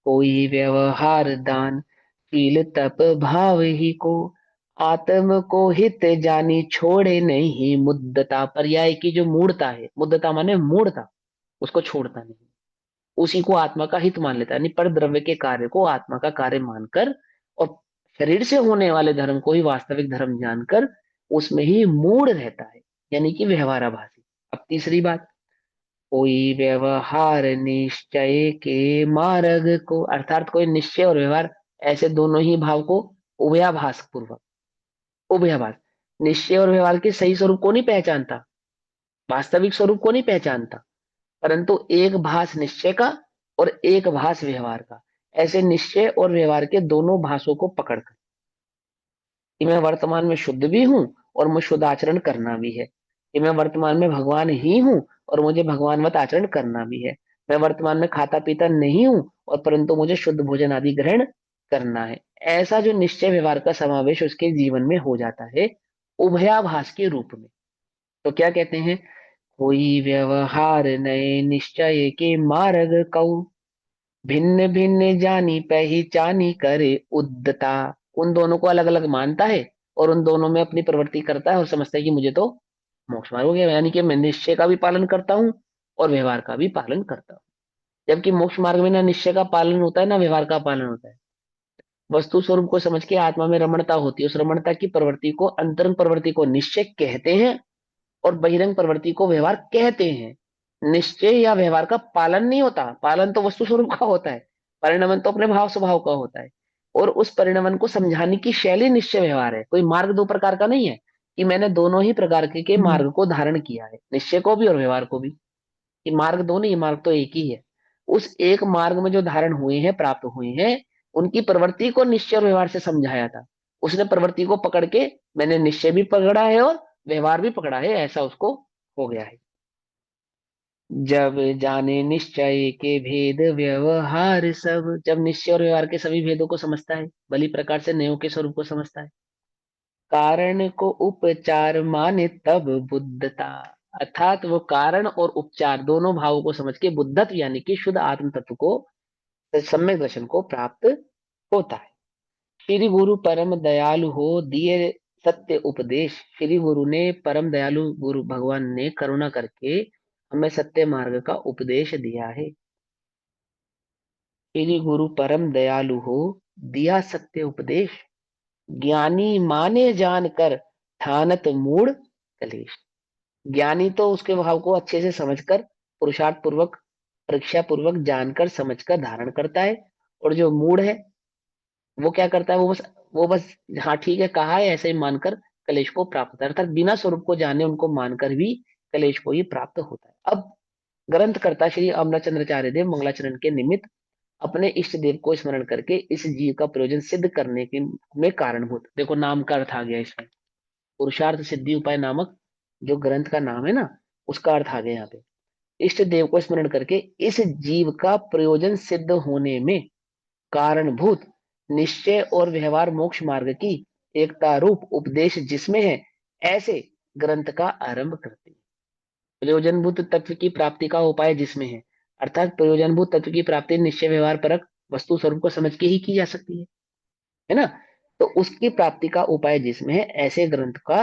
[SPEAKER 1] कोई व्यवहार दान शील तप भाव ही को, आत्म को हित जानी छोड़े नहीं मुद्दता, पर्याय की जो मूढ़ता है, मुद्दता माने मूढ़ता, उसको छोड़ता नहीं, उसी को आत्मा का हित मान लेता है, यानी पर द्रव्य के कार्य को आत्मा का कार्य मानकर और शरीर से होने वाले धर्म को ही वास्तविक धर्म जानकर उसमें ही मूढ़ रहता है, यानी कि व्यवहाराभासी। अब तीसरी बात, कोई व्यवहार निश्चय के मार्ग को, अर्थात कोई निश्चय और व्यवहार ऐसे दोनों ही भाव को उभयाभास पूर्वक, उभयाभास, निश्चय और व्यवहार के सही स्वरूप को नहीं पहचानता, वास्तविक स्वरूप को नहीं पहचानता, परंतु एक भास निश्चय का और एक भास व्यवहार का, ऐसे निश्चय और व्यवहार के दोनों भासों को पकड़कर कि मैं वर्तमान में शुद्ध भी हूं और मुझे शुद्ध आचरण करना भी है, कि मैं वर्तमान में भगवान ही हूं और मुझे भगवानवत आचरण करना भी है, मैं वर्तमान में खाता पीता नहीं हूं और परंतु मुझे शुद्ध भोजन आदि ग्रहण करना है, ऐसा जो निश्चय व्यवहार का समावेश उसके जीवन में हो जाता है उभयाभास के रूप में। तो क्या कहते हैं? कोई व्यवहार नए निश्चय के मार्ग कऊ, भिन्न भिन्न जानी पहचानी करे उद्दता, उन दोनों को अलग अलग मानता है और उन दोनों में अपनी प्रवृत्ति करता है और समझता है कि मुझे तो मोक्ष मार्ग हो गया, यानी कि मैं निश्चय का भी पालन करता हूँ और व्यवहार का भी पालन करता हूँ, जबकि मोक्ष मार्ग में ना निश्चय का पालन होता है ना व्यवहार का पालन होता है, वस्तु स्वरूप को समझ के आत्मा में रमणता होती है, उस रमणता की प्रवृत्ति को, अंतरंग प्रवृत्ति को निश्चय कहते हैं और बहिरंग प्रवृत्ति को व्यवहार कहते हैं। निश्चय या व्यवहार का पालन नहीं होता, पालन तो वस्तु स्वरूप का होता है, परिणमन तो अपने भाव स्वभाव का होता है, और उस परिणमन को समझाने की शैली निश्चय व्यवहार है, कोई मार्ग दो प्रकार का नहीं है कि मैंने दोनों ही प्रकार के मार्ग को धारण किया है, निश्चय को भी और व्यवहार को भी, कि मार्ग दो नहीं, मार्ग तो एक ही है। उस एक मार्ग में जो धारण हुए हैं, प्राप्त हुए हैं, उनकी प्रवृत्ति को निश्चय और व्यवहार से समझाया था, उसने प्रवृत्ति को पकड़ के मैंने निश्चय भी पकड़ा है और व्यवहार भी पकड़ा है, ऐसा उसको हो गया है। जब जाने निश्चय के भेद व्यवहार सब, जब निश्चय और व्यवहार के सभी भेदों को समझता है, भली प्रकार से नयों के स्वरूप को समझता है, कारण को उपचार माने तब बुद्धता, अर्थात वो कारण और उपचार दोनों भावों को समझ के बुद्धत्व यानी कि शुद्ध आत्म तत्व को, सम्यक दर्शन को प्राप्त होता है। श्री गुरु परम दयालु हो दिए सत्य उपदेश, श्री गुरु ने, परम दयालु गुरु भगवान ने करुणा करके हमें सत्य मार्ग का उपदेश दिया है। श्री गुरु परम दयालु हो दिया सत्य उपदेश, ज्ञानी माने जानकर ठानत मूढ़ कलेश, ज्ञानी तो उसके भाव को अच्छे से समझकर पुरुषार्थ पूर्वक, परीक्षा पूर्वक जानकर समझकर धारण करता है, और जो मूढ़ है वो क्या करता है, वो बस हाँ ठीक है कहा है ऐसे ही मानकर कलेश को प्राप्त होता है, अर्थात बिना स्वरूप को जाने उनको मानकर भी कलेश को ही प्राप्त होता है। अब ग्रंथकर्ता श्री अमलाचंद्राचार्य देव मंगलाचरण के निमित्त अपने इष्ट देव को स्मरण करके इस जीव का प्रयोजन सिद्ध करने के में कारणभूत, देखो नाम का अर्थ आ गया इसमें, पुरुषार्थ सिद्धि उपाय नामक जो ग्रंथ का नाम है ना, उसका अर्थ आ गया यहाँ पे। इष्ट देव को स्मरण करके इस जीव का प्रयोजन सिद्ध होने में कारणभूत निश्चय और व्यवहार मोक्ष मार्ग की एकता रूप उपदेश जिसमें है, ऐसे ग्रंथ का आरंभ करते हैं। प्रयोजनभूत तत्व की प्राप्ति का उपाय जिसमें है, अर्थात प्रयोजनभूत तत्व की प्राप्ति निश्चय व्यवहार परक वस्तु स्वरूप को समझ के ही की जा सकती है ना। तो उसकी प्राप्ति का उपाय जिसमें है, ऐसे ग्रंथ का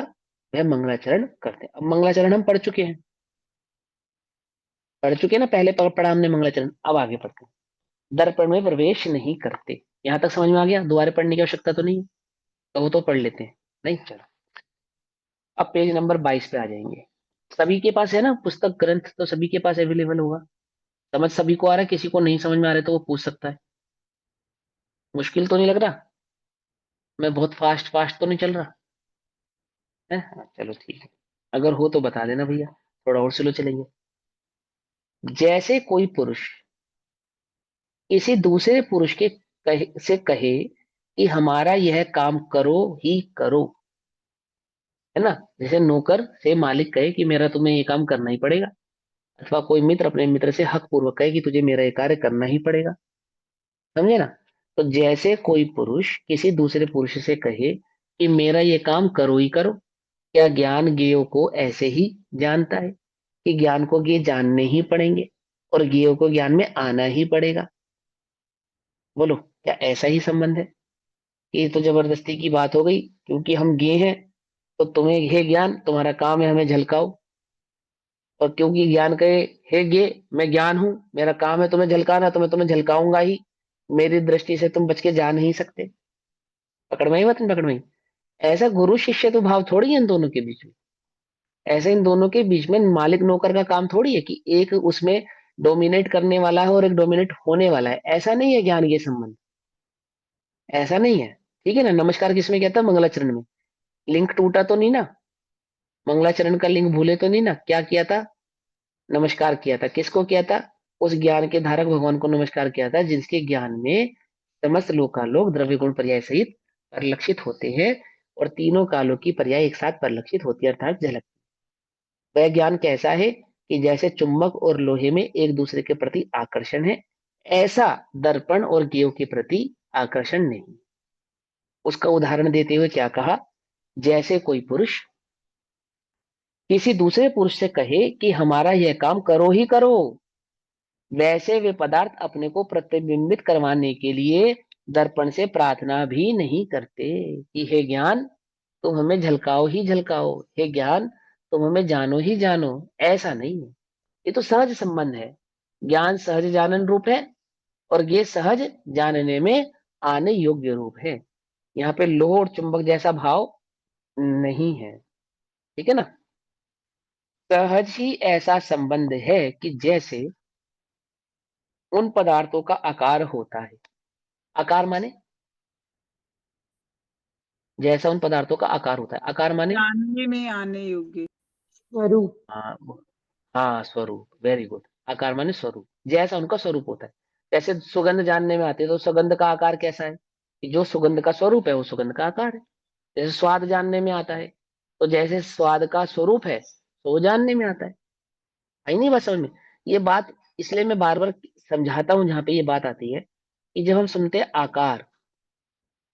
[SPEAKER 1] वह मंगलाचरण करते हैं। अब मंगलाचरण हम पढ़ चुके हैं, ना, पहले पढ़ा हमने मंगलाचरण, अब आगे पढ़ते हैं। दर्पण में प्रवेश नहीं करते, यहां तक समझ में आ गया, दोबारा पढ़ने की आवश्यकता तो नहीं है, तो वो तो पढ़ लेते हैं, नहीं चलो। अब पेज नंबर 22 पे आ जाएंगे। सभी के पास है ना पुस्तक ग्रंथ, तो सभी के पास अवेलेबल होगा, समझ सभी को आ रहा है, किसी को नहीं समझ में आ रहा है तो वो पूछ सकता है। मुश्किल तो नहीं लग रहा, मैं बहुत फास्ट फास्ट तो नहीं चल रहा है? हाँ, चलो ठीक है, अगर हो तो बता देना भैया, थोड़ा और स्लो चलेंगे। जैसे कोई पुरुष किसी दूसरे पुरुष के से कहे कि हमारा यह काम करो ही करो, है ना, जैसे नौकर से मालिक कहे कि मेरा तुम्हें ये काम करना ही पड़ेगा, अथवा कोई मित्र अपने मित्र से हक पूर्वक कहे कि तुझे मेरा ये कार्य करना ही पड़ेगा, समझे ना। तो जैसे कोई पुरुष किसी दूसरे पुरुष से कहे कि मेरा ये काम करो ही करो, क्या ज्ञान ज्ञेयों को ऐसे ही जानता है कि ज्ञान को ज्ञेय जानने ही पड़ेंगे और ज्ञेयों को ज्ञान में आना ही पड़ेगा? बोलो, क्या ऐसा ही संबंध है? ये तो जबरदस्ती की बात हो गई, क्योंकि हम ज्ञेय हैं तो तुम्हें हे ज्ञान तुम्हारा काम है हमें झलकाओ, और क्योंकि ज्ञान कहे हे ज्ञेय मैं ज्ञान हूं, मेरा काम है तुम्हें झलकाना, तो मैं तुम्हें झलकाऊंगा ही, मेरी दृष्टि से तुम बच के जा नहीं सकते। पकड़ में आई बात, नहीं पकड़ में आई? ऐसा गुरु शिष्य तो भाव थोड़ी है इन दोनों के बीच में, ऐसे इन दोनों के बीच में मालिक नौकर का काम थोड़ी है कि एक उसमें डोमिनेट करने वाला है और एक डोमिनेट होने वाला है, ऐसा नहीं है ज्ञान के संबंध, ऐसा नहीं है, ठीक है ना। नमस्कार किसमें किया था? मंगलाचरण में। लिंक टूटा तो नहीं ना? मंगलाचरण का लिंक भूले तो नहीं ना? क्या किया था? नमस्कार किया था, किसको किया था? उस ज्ञान के धारक भगवान को नमस्कार किया था, जिसके ज्ञान में समस्त लोकालोक द्रव्य गुण पर्याय सहित परिलक्षित होते हैं और तीनों कालों की पर्याय एक साथ परिलक्षित होती है, अर्थात झलक। वह ज्ञान कैसा है कि जैसे चुंबक और लोहे में एक दूसरे के प्रति आकर्षण है, ऐसा दर्पण और ज्ञेय के प्रति आकर्षण नहीं। उसका उदाहरण देते हुए क्या कहा? जैसे कोई पुरुष किसी दूसरे पुरुष से कहे कि हमारा यह काम करो ही करो, वैसे वे पदार्थ अपने को प्रतिबिंबित करवाने के लिए दर्पण से प्रार्थना भी नहीं करते कि हे ज्ञान तुम हमें झलकाओ ही झलकाओ, हे ज्ञान तुम हमें जानो ही जानो। ऐसा नहीं है, ये तो सहज संबंध है। ज्ञान सहज जानन रूप है और ये सहज जानने में आने योग्य रूप है। यहाँ पे लोह और चुंबक जैसा भाव नहीं है, ठीक है ना। सहज ही ऐसा संबंध है कि जैसे उन पदार्थों का आकार होता है, आकार माने जैसा उन पदार्थों का आकार होता है, आकार माने
[SPEAKER 2] जानने में आने योग्य
[SPEAKER 4] स्वरूप।
[SPEAKER 1] हाँ हाँ स्वरूप, वेरी गुड। आकार माने स्वरूप, जैसा उनका स्वरूप होता है। जैसे सुगंध जानने में आती है तो सुगंध का आकार कैसा है, कि जो सुगंध का स्वरूप है वो सुगंध का आकार है। जैसे स्वाद जानने में आता है तो जैसे स्वाद का स्वरूप है तो वो जानने में आता है। आई नहीं बात समझ में? ये बात इसलिए मैं बार बार समझाता हूँ जहाँ पे ये बात आती है कि जब हम सुनते हैं आकार,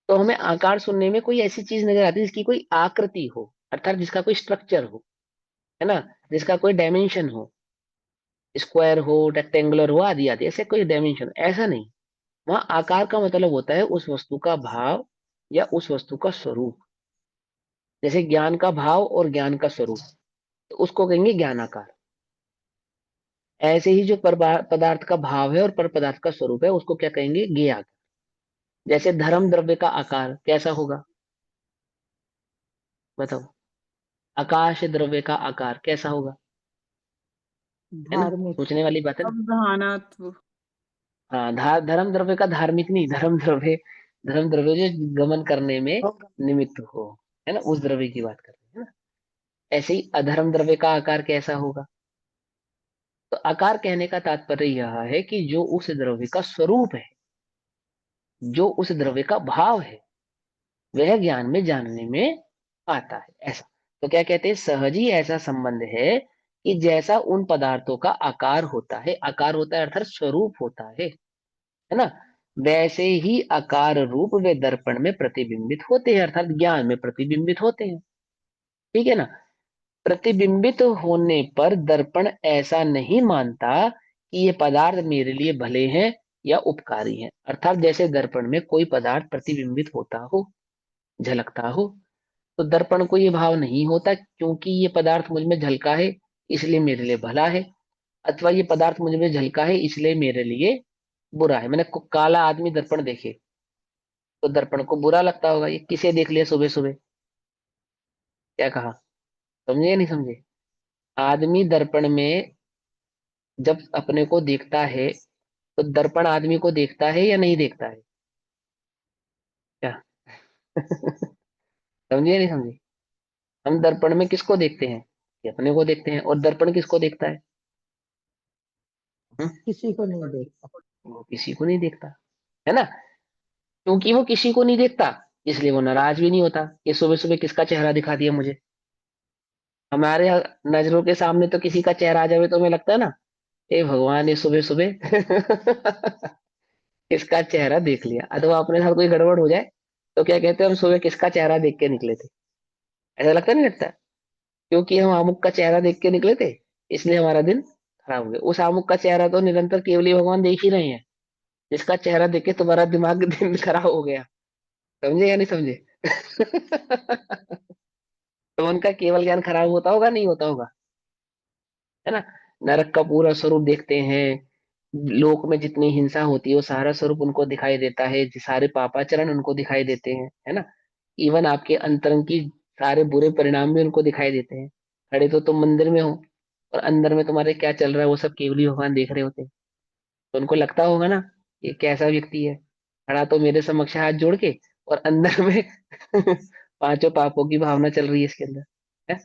[SPEAKER 1] तो हमें आकार सुनने में कोई ऐसी चीज नजर आती है जिसकी कोई आकृति हो, अर्थात जिसका कोई स्ट्रक्चर हो, है ना, जिसका कोई डायमेंशन हो, स्क्वायर हो रेक्टेंगुलर हो आदि आदि, ऐसे कोई डायमेंशन ऐसा नहीं। वहां आकार का मतलब होता है उस वस्तु का भाव या उस वस्तु का स्वरूप। जैसे ज्ञान का भाव और ज्ञान का स्वरूप, तो उसको कहेंगे ज्ञानाकार। ऐसे ही जो पदार्थ का भाव है और पर पदार्थ का स्वरूप है उसको क्या कहेंगे? ज्ञेय आकार। जैसे धर्म द्रव्य का आकार कैसा होगा, बताओ? आकाश द्रव्य का आकार कैसा होगा? है ना,
[SPEAKER 4] धार्मिक।
[SPEAKER 1] सोचने वाली बात है ना।
[SPEAKER 2] अवधानात्व
[SPEAKER 1] हाँ, धर्म द्रव्य का धार्मिक नहीं, धर्म द्रव्य जो गमन करने में निमित्त हो, है ना, उस द्रव्य की बात कर रहे हैं ना। ऐसे ही अधर्म द्रव्य का आकार कैसा होगा? तो आकार कहने का तात्पर्य यह है कि जो उस द्रव्य का स्वरूप है, जो उस द्रव्य का भाव है, वह ज्ञान में जानने में आता है, ऐसा। तो क्या कहते हैं, सहज ही ऐसा संबंध है कि जैसा उन पदार्थों का आकार होता है, आकार होता है अर्थात स्वरूप होता है ना, वैसे ही आकार रूप वे दर्पण में प्रतिबिंबित होते हैं, अर्थात ज्ञान में प्रतिबिंबित होते हैं। ठीक है ना। प्रतिबिंबित होने पर दर्पण ऐसा नहीं मानता कि ये पदार्थ मेरे लिए भले हैं या उपकारी हैं, अर्थात जैसे दर्पण में कोई पदार्थ प्रतिबिंबित होता हो, झलकता हो, तो दर्पण को ये भाव नहीं होता क्योंकि ये पदार्थ मुझ में झलका है इसलिए मेरे लिए भला है, अथवा ये पदार्थ मुझ में झलका है इसलिए मेरे लिए बुरा है। मैंने काला आदमी दर्पण देखे तो दर्पण को बुरा लगता होगा, ये किसे देख लिया सुबह सुबह, क्या कहा, समझे या नहीं समझे। आदमी दर्पण में जब अपने को देखता है तो दर्पण आदमी को देखता है या नहीं देखता है, क्या समझे या नहीं समझे। हम दर्पण में किसको देखते हैं, कि अपने को देखते हैं, और दर्पण किसको देखता है,
[SPEAKER 4] किसी को नहीं देखता।
[SPEAKER 1] वो किसी को नहीं देखता, है ना। क्योंकि वो किसी को नहीं देखता इसलिए वो नाराज भी नहीं होता कि सुबह सुबह किसका चेहरा दिखा दिया मुझे। हमारे नजरों के सामने तो किसी का चेहरा आ जाए तो हमें लगता है ना, हे भगवान ये सुबह सुबह किसका चेहरा देख लिया, अथवा अपने साथ कोई गड़बड़ हो जाए तो क्या कहते हैं, हम सुबह किसका चेहरा देख के निकले थे, ऐसा लगता नहीं लगता। क्योंकि हम अमुक का चेहरा देख के निकले थे इसलिए हमारा दिन खराब हो गया। उस अमुक का चेहरा तो निरंतर केवली भगवान देख ही रहे हैं, जिसका चेहरा देख के तुम्हारा दिमाग दिन खराब हो गया, समझे या नहीं समझे। तो उनका केवल ज्ञान खराब होता होगा, नहीं होता होगा, है ना। नरक का पूरा स्वरूप देखते हैं, लोक में जितनी हिंसा होती है वो सारा स्वरूप उनको दिखाई देता है, सारे पापाचरण उनको दिखाई देते हैं, है ना। इवन आपके अंतरंग की सारे बुरे परिणाम भी उनको दिखाई देते हैं। खड़े तो तुम मंदिर में हो और अंदर में तुम्हारे क्या चल रहा है वो सब केवली भगवान देख रहे होते हैं। तो उनको लगता होगा ना ये कैसा व्यक्ति है, खड़ा तो मेरे समक्ष हाथ जोड़ के और अंदर में पांचों पापों की भावना चल रही है इसके अंदर, है।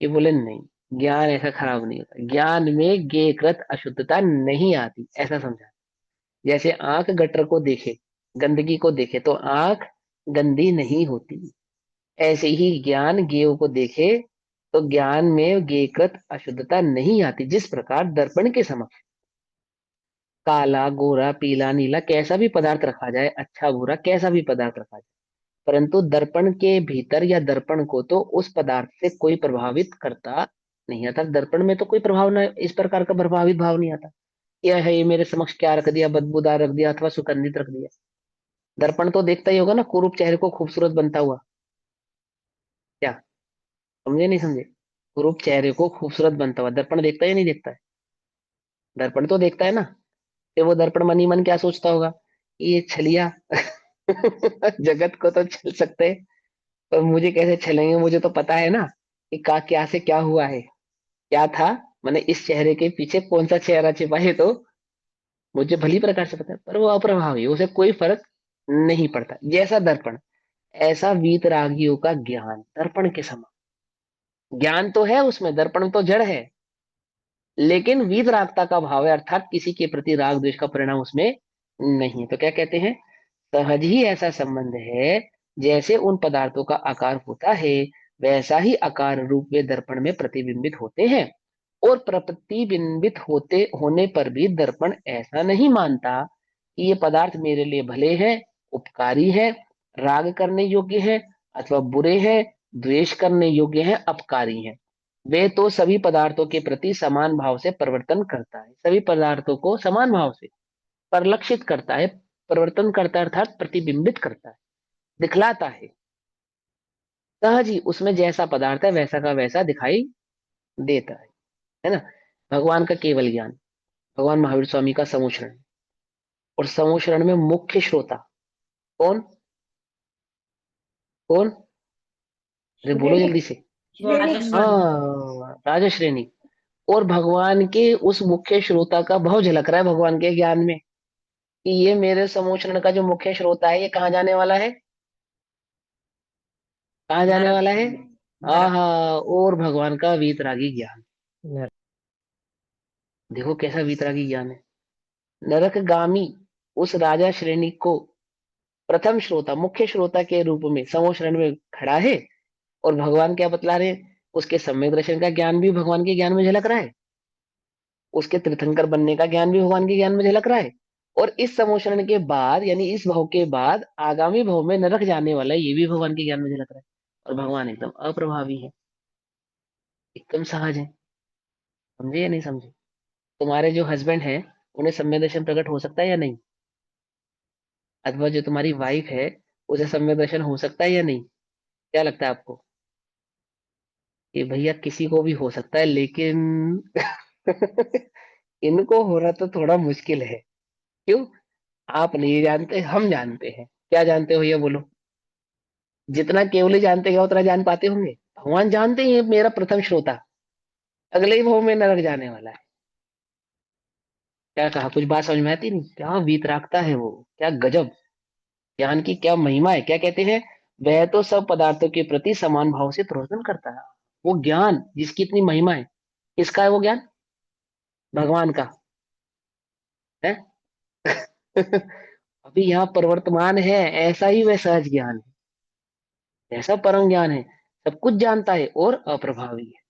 [SPEAKER 1] ये बोले नहीं, ज्ञान ऐसा खराब नहीं होता, ज्ञान में ज्ञेयकृत अशुद्धता नहीं आती, ऐसा समझा। जैसे आंख गटर को देखे, गंदगी को देखे तो आंख गंदी नहीं होती, ऐसे ही ज्ञान ज्ञेय को देखे तो ज्ञान में ज्ञेयकृत अशुद्धता नहीं आती। जिस प्रकार दर्पण के समक्ष काला गोरा पीला नीला कैसा भी पदार्थ रखा जाए, अच्छा बुरा कैसा भी पदार्थ रखा जाए, परंतु दर्पण के भीतर या दर्पण को तो उस पदार्थ से कोई प्रभावित करता नहीं आता। दर्पण में तो कोई प्रभाव ना, इस प्रकार का प्रभावित भाव नहीं आता, यह है ये मेरे समक्ष क्या रख दिया, बदबूदार रख दिया अथवा सुगंधित रख दिया। दर्पण तो देखता ही होगा ना कुरूप चेहरे को खूबसूरत बनता हुआ, क्या समझे नहीं समझे। कुरूप चेहरे को खूबसूरत बनता हुआ दर्पण देखता है या नहीं देखता है, दर्पण तो देखता है ना। फिर वो दर्पण मन ही मन क्या सोचता होगा, ये छलिया जगत को तो छल सकते हैं पर मुझे कैसे छलेंगे, मुझे तो पता है ना कि का क्या से क्या हुआ है, क्या था, मैंने इस चेहरे के पीछे कौन सा चेहरा छिपा है, तो मुझे भली प्रकार से पता है। पर वो अप्रभावी, उसे कोई फर्क नहीं पड़ता। जैसा दर्पण ऐसा वीतरागियों का ज्ञान दर्पण के समान, ज्ञान तो है उसमें, दर्पण तो जड़ है, लेकिन वीतरागता का भाव है, अर्थात किसी के प्रति राग द्वेष का परिणाम उसमें नहीं है। तो क्या कहते हैं, सहज ही ऐसा संबंध है, जैसे उन पदार्थों का आकार होता है वैसा ही आकार रूप वे दर्पण में प्रतिबिंबित होते हैं। और प्रतिबिंबित होते होने पर भी दर्पण ऐसा नहीं मानता कि ये पदार्थ मेरे लिए भले हैं, उपकारी हैं, राग करने योग्य हैं, अथवा बुरे हैं, द्वेष करने योग्य हैं, अपकारी हैं। वे तो सभी पदार्थों के प्रति समान भाव से परिवर्तन करता है, सभी पदार्थों को समान भाव से परिलक्षित करता है, परिवर्तन करता है अर्थात प्रतिबिंबित करता है, दिखलाता है। सहज ही उसमें जैसा पदार्थ है वैसा का वैसा दिखाई देता है ना। भगवान का केवल ज्ञान, भगवान महावीर स्वामी का समोचरण, और समोचरण में मुख्य श्रोता कौन कौन, अरे बोलो जल्दी से। हाँ, राजा श्रेणी। और भगवान के उस मुख्य श्रोता का भाव झलक रहा है भगवान के ज्ञान में कि ये मेरे समोचरण का जो मुख्य श्रोता है ये कहाँ जाने वाला है, कहाँ जाने वाला है,
[SPEAKER 2] नरक।
[SPEAKER 1] आहा, और भगवान का वीतरागी ज्ञान। देखो कैसा वीतरागी ज्ञान है। नरकगामी उस राजा श्रेणी को प्रथम श्रोता, मुख्य श्रोता के रूप में समूह शरण में खड़ा है, और भगवान क्या बतला रहे हैं, उसके सम्यक दर्शन का ज्ञान भी भगवान के ज्ञान में झलक रहा है, उसके तीर्थंकर बनने का ज्ञान भी भगवान के ज्ञान में झलक रहा है, और इस समोषण के बाद यानी इस भव के बाद आगामी भव में नरक जाने वाला है, ये भी भगवान के ज्ञान में झलक रहा है। और भगवान एकदम अप्रभावी है, एकदम सहज है। समझे या नहीं समझे? तुम्हारे जो हस्बैंड है उन्हें सम्यक दर्शन प्रकट हो सकता है या नहीं? अथवा जो तुम्हारी वाइफ है उसे सम्यक दर्शन हो सकता है या नहीं? क्या लगता है आपको? कि भैया किसी को भी हो सकता है, लेकिन इनको हो रहा तो थोड़ा मुश्किल है। क्यों? आप नहीं जानते, हम जानते हैं। क्या जानते हो, ये बोलो। जितना केवल जानते हैं उतना जान पाते होंगे। भगवान जानते ही है मेरा प्रथम श्रोता अगले ही भाव में नरक जाने वाला है। क्या कहा? कुछ बात समझ में आती नहीं? क्या वीतरागता है वो, क्या गजब ज्ञान की क्या महिमा है। क्या कहते हैं? वह तो सब पदार्थों के प्रति समान भाव से प्रवर्तन करता है। वो ज्ञान जिसकी इतनी महिमा है, किसका है वो ज्ञान? भगवान का है। अभी यहाँ प्रवर्तमान है, ऐसा ही वह सहज ज्ञान है, ऐसा परम ज्ञान है, सब कुछ जानता है और अप्रभावी है।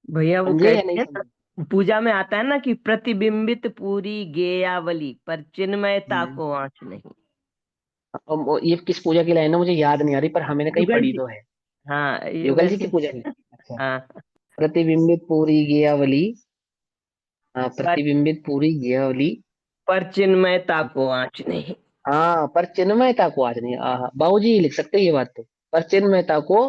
[SPEAKER 4] भैया वो
[SPEAKER 1] समझे या नहीं
[SPEAKER 4] कहते हैं
[SPEAKER 1] समझे?
[SPEAKER 4] ना, पूजा में आता है ना कि प्रतिबिंबित पूरी गेयावली पर चिन्मयता
[SPEAKER 1] हम्म।
[SPEAKER 4] को आँच नहीं।
[SPEAKER 1] अब ये किस पूजा की लाइन है मुझे याद नहीं आ रही, पर हाँ मैंने कहीं
[SPEAKER 4] युगल
[SPEAKER 1] पढ़ी
[SPEAKER 4] जी।
[SPEAKER 1] तो है।
[SPEAKER 4] हाँ, ये
[SPEAKER 1] युगल जी की
[SPEAKER 4] वैसे।
[SPEAKER 1] पूजा की। अच्छा।
[SPEAKER 4] हाँ।
[SPEAKER 1] प्रतिबिंबित पूरी गेयावली। हाँ,
[SPEAKER 4] पर
[SPEAKER 1] प्रतिबिंबित पूरी गेयावली।
[SPEAKER 4] पर चिन्मयता को आँच नहीं।
[SPEAKER 1] हाँ, पर चिन्मयता को आज नहीं। बाबूजी लिख सकते हैं ये बात तो। पर चिन्मयता को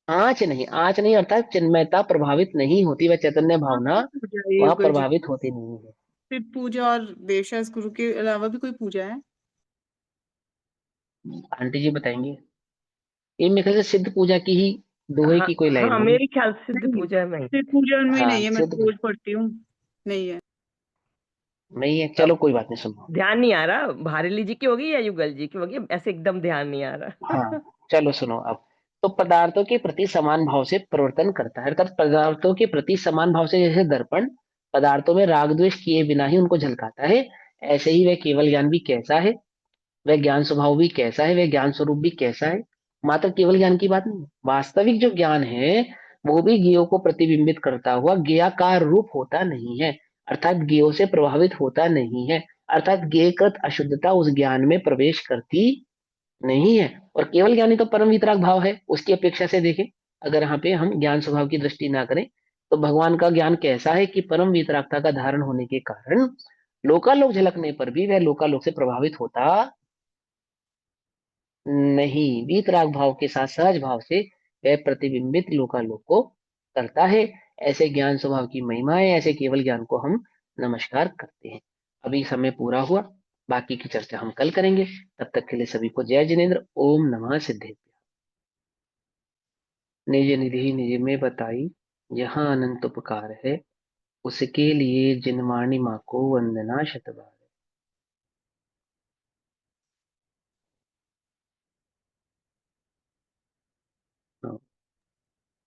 [SPEAKER 1] आँच नहीं, आँच नहीं अर्थात चिन्मयता प्रभावित नहीं होती, वह चैतन्य
[SPEAKER 6] हाँ,
[SPEAKER 1] भावना
[SPEAKER 6] कोई पूजा है
[SPEAKER 1] वहां
[SPEAKER 6] युगल जी?
[SPEAKER 1] प्रभावित होती नहीं है।
[SPEAKER 6] शिव पूजा और देवशास गुरु के अलावा भी कोई पूजा है?
[SPEAKER 1] आंटी जी बताएंगे। ये मेरे ख्याल से सिद्ध पूजा की ही दोहे
[SPEAKER 4] हाँ
[SPEAKER 1] की कोई लाइन
[SPEAKER 4] हाँ,
[SPEAKER 1] होगी।
[SPEAKER 4] मेरे ख्याल से सिद्ध
[SPEAKER 6] नहीं,
[SPEAKER 4] पूजा में ही।
[SPEAKER 6] शिव पूजा उनमें
[SPEAKER 1] हाँ
[SPEAKER 6] नहीं है, मैं
[SPEAKER 1] सिद्ध
[SPEAKER 6] तो रोज पढ़ती हूँ। नहीं है।
[SPEAKER 1] नहीं है,
[SPEAKER 4] अब
[SPEAKER 1] चलो कोई बात नहीं, सुनो।
[SPEAKER 4] ध्यान नहीं आ रहा, भारेली जी की होगी या युगल जी की होगी, ऐसे एकदम ध्यान नहीं आ
[SPEAKER 1] हाँ
[SPEAKER 4] रहा।
[SPEAKER 1] चलो सुनो अब। तो पदार्थों के प्रति समान भाव से प्रवर्तन करता है, अर्थात पदार्थों के प्रति समान भाव से, जैसे दर्पण पदार्थों में राग द्वेष किए बिना ही उनको झलकाता है, ऐसे ही वह केवल ज्ञान भी कैसा है, वह ज्ञान स्वभाव भी कैसा है, वह ज्ञान स्वरूप भी कैसा है। मात्र केवल ज्ञान की बात नहीं, वास्तविक जो ज्ञान है वो भी ज्ञेयों को प्रतिबिंबित करता हुआ ज्ञेयाकार रूप होता नहीं है, अर्थात ज्ञेयों से प्रभावित होता नहीं है, अर्थात ज्ञेयकृत अशुद्धता उस ज्ञान में प्रवेश करती नहीं है। और केवल ज्ञानी तो परम वितराग भाव है, उसकी अपेक्षा से देखें, अगर यहाँ पे हम ज्ञान स्वभाव की दृष्टि ना करें, तो भगवान का ज्ञान कैसा है कि परम वितरागता का धारण होने के कारण लोकालोक झलकने पर भी वह लोकालोक से प्रभावित होता नहीं, वीतराग भाव के साथ सहज भाव से वह प्रतिबिंबित लोकालोक को करता है। ऐसे ज्ञान स्वभाव की महिमा है, ऐसे केवल ज्ञान को हम नमस्कार करते हैं। अभी समय पूरा हुआ, बाकी की चर्चा हम कल करेंगे। तब तक के लिए सभी को जय जिनेन्द्र। ओम नमः सिद्धेभ्य। निज निधि निज में बताई, यहाँ अनंत उपकार है, उसके लिए जिन वाणी माँ को वंदना शतबार।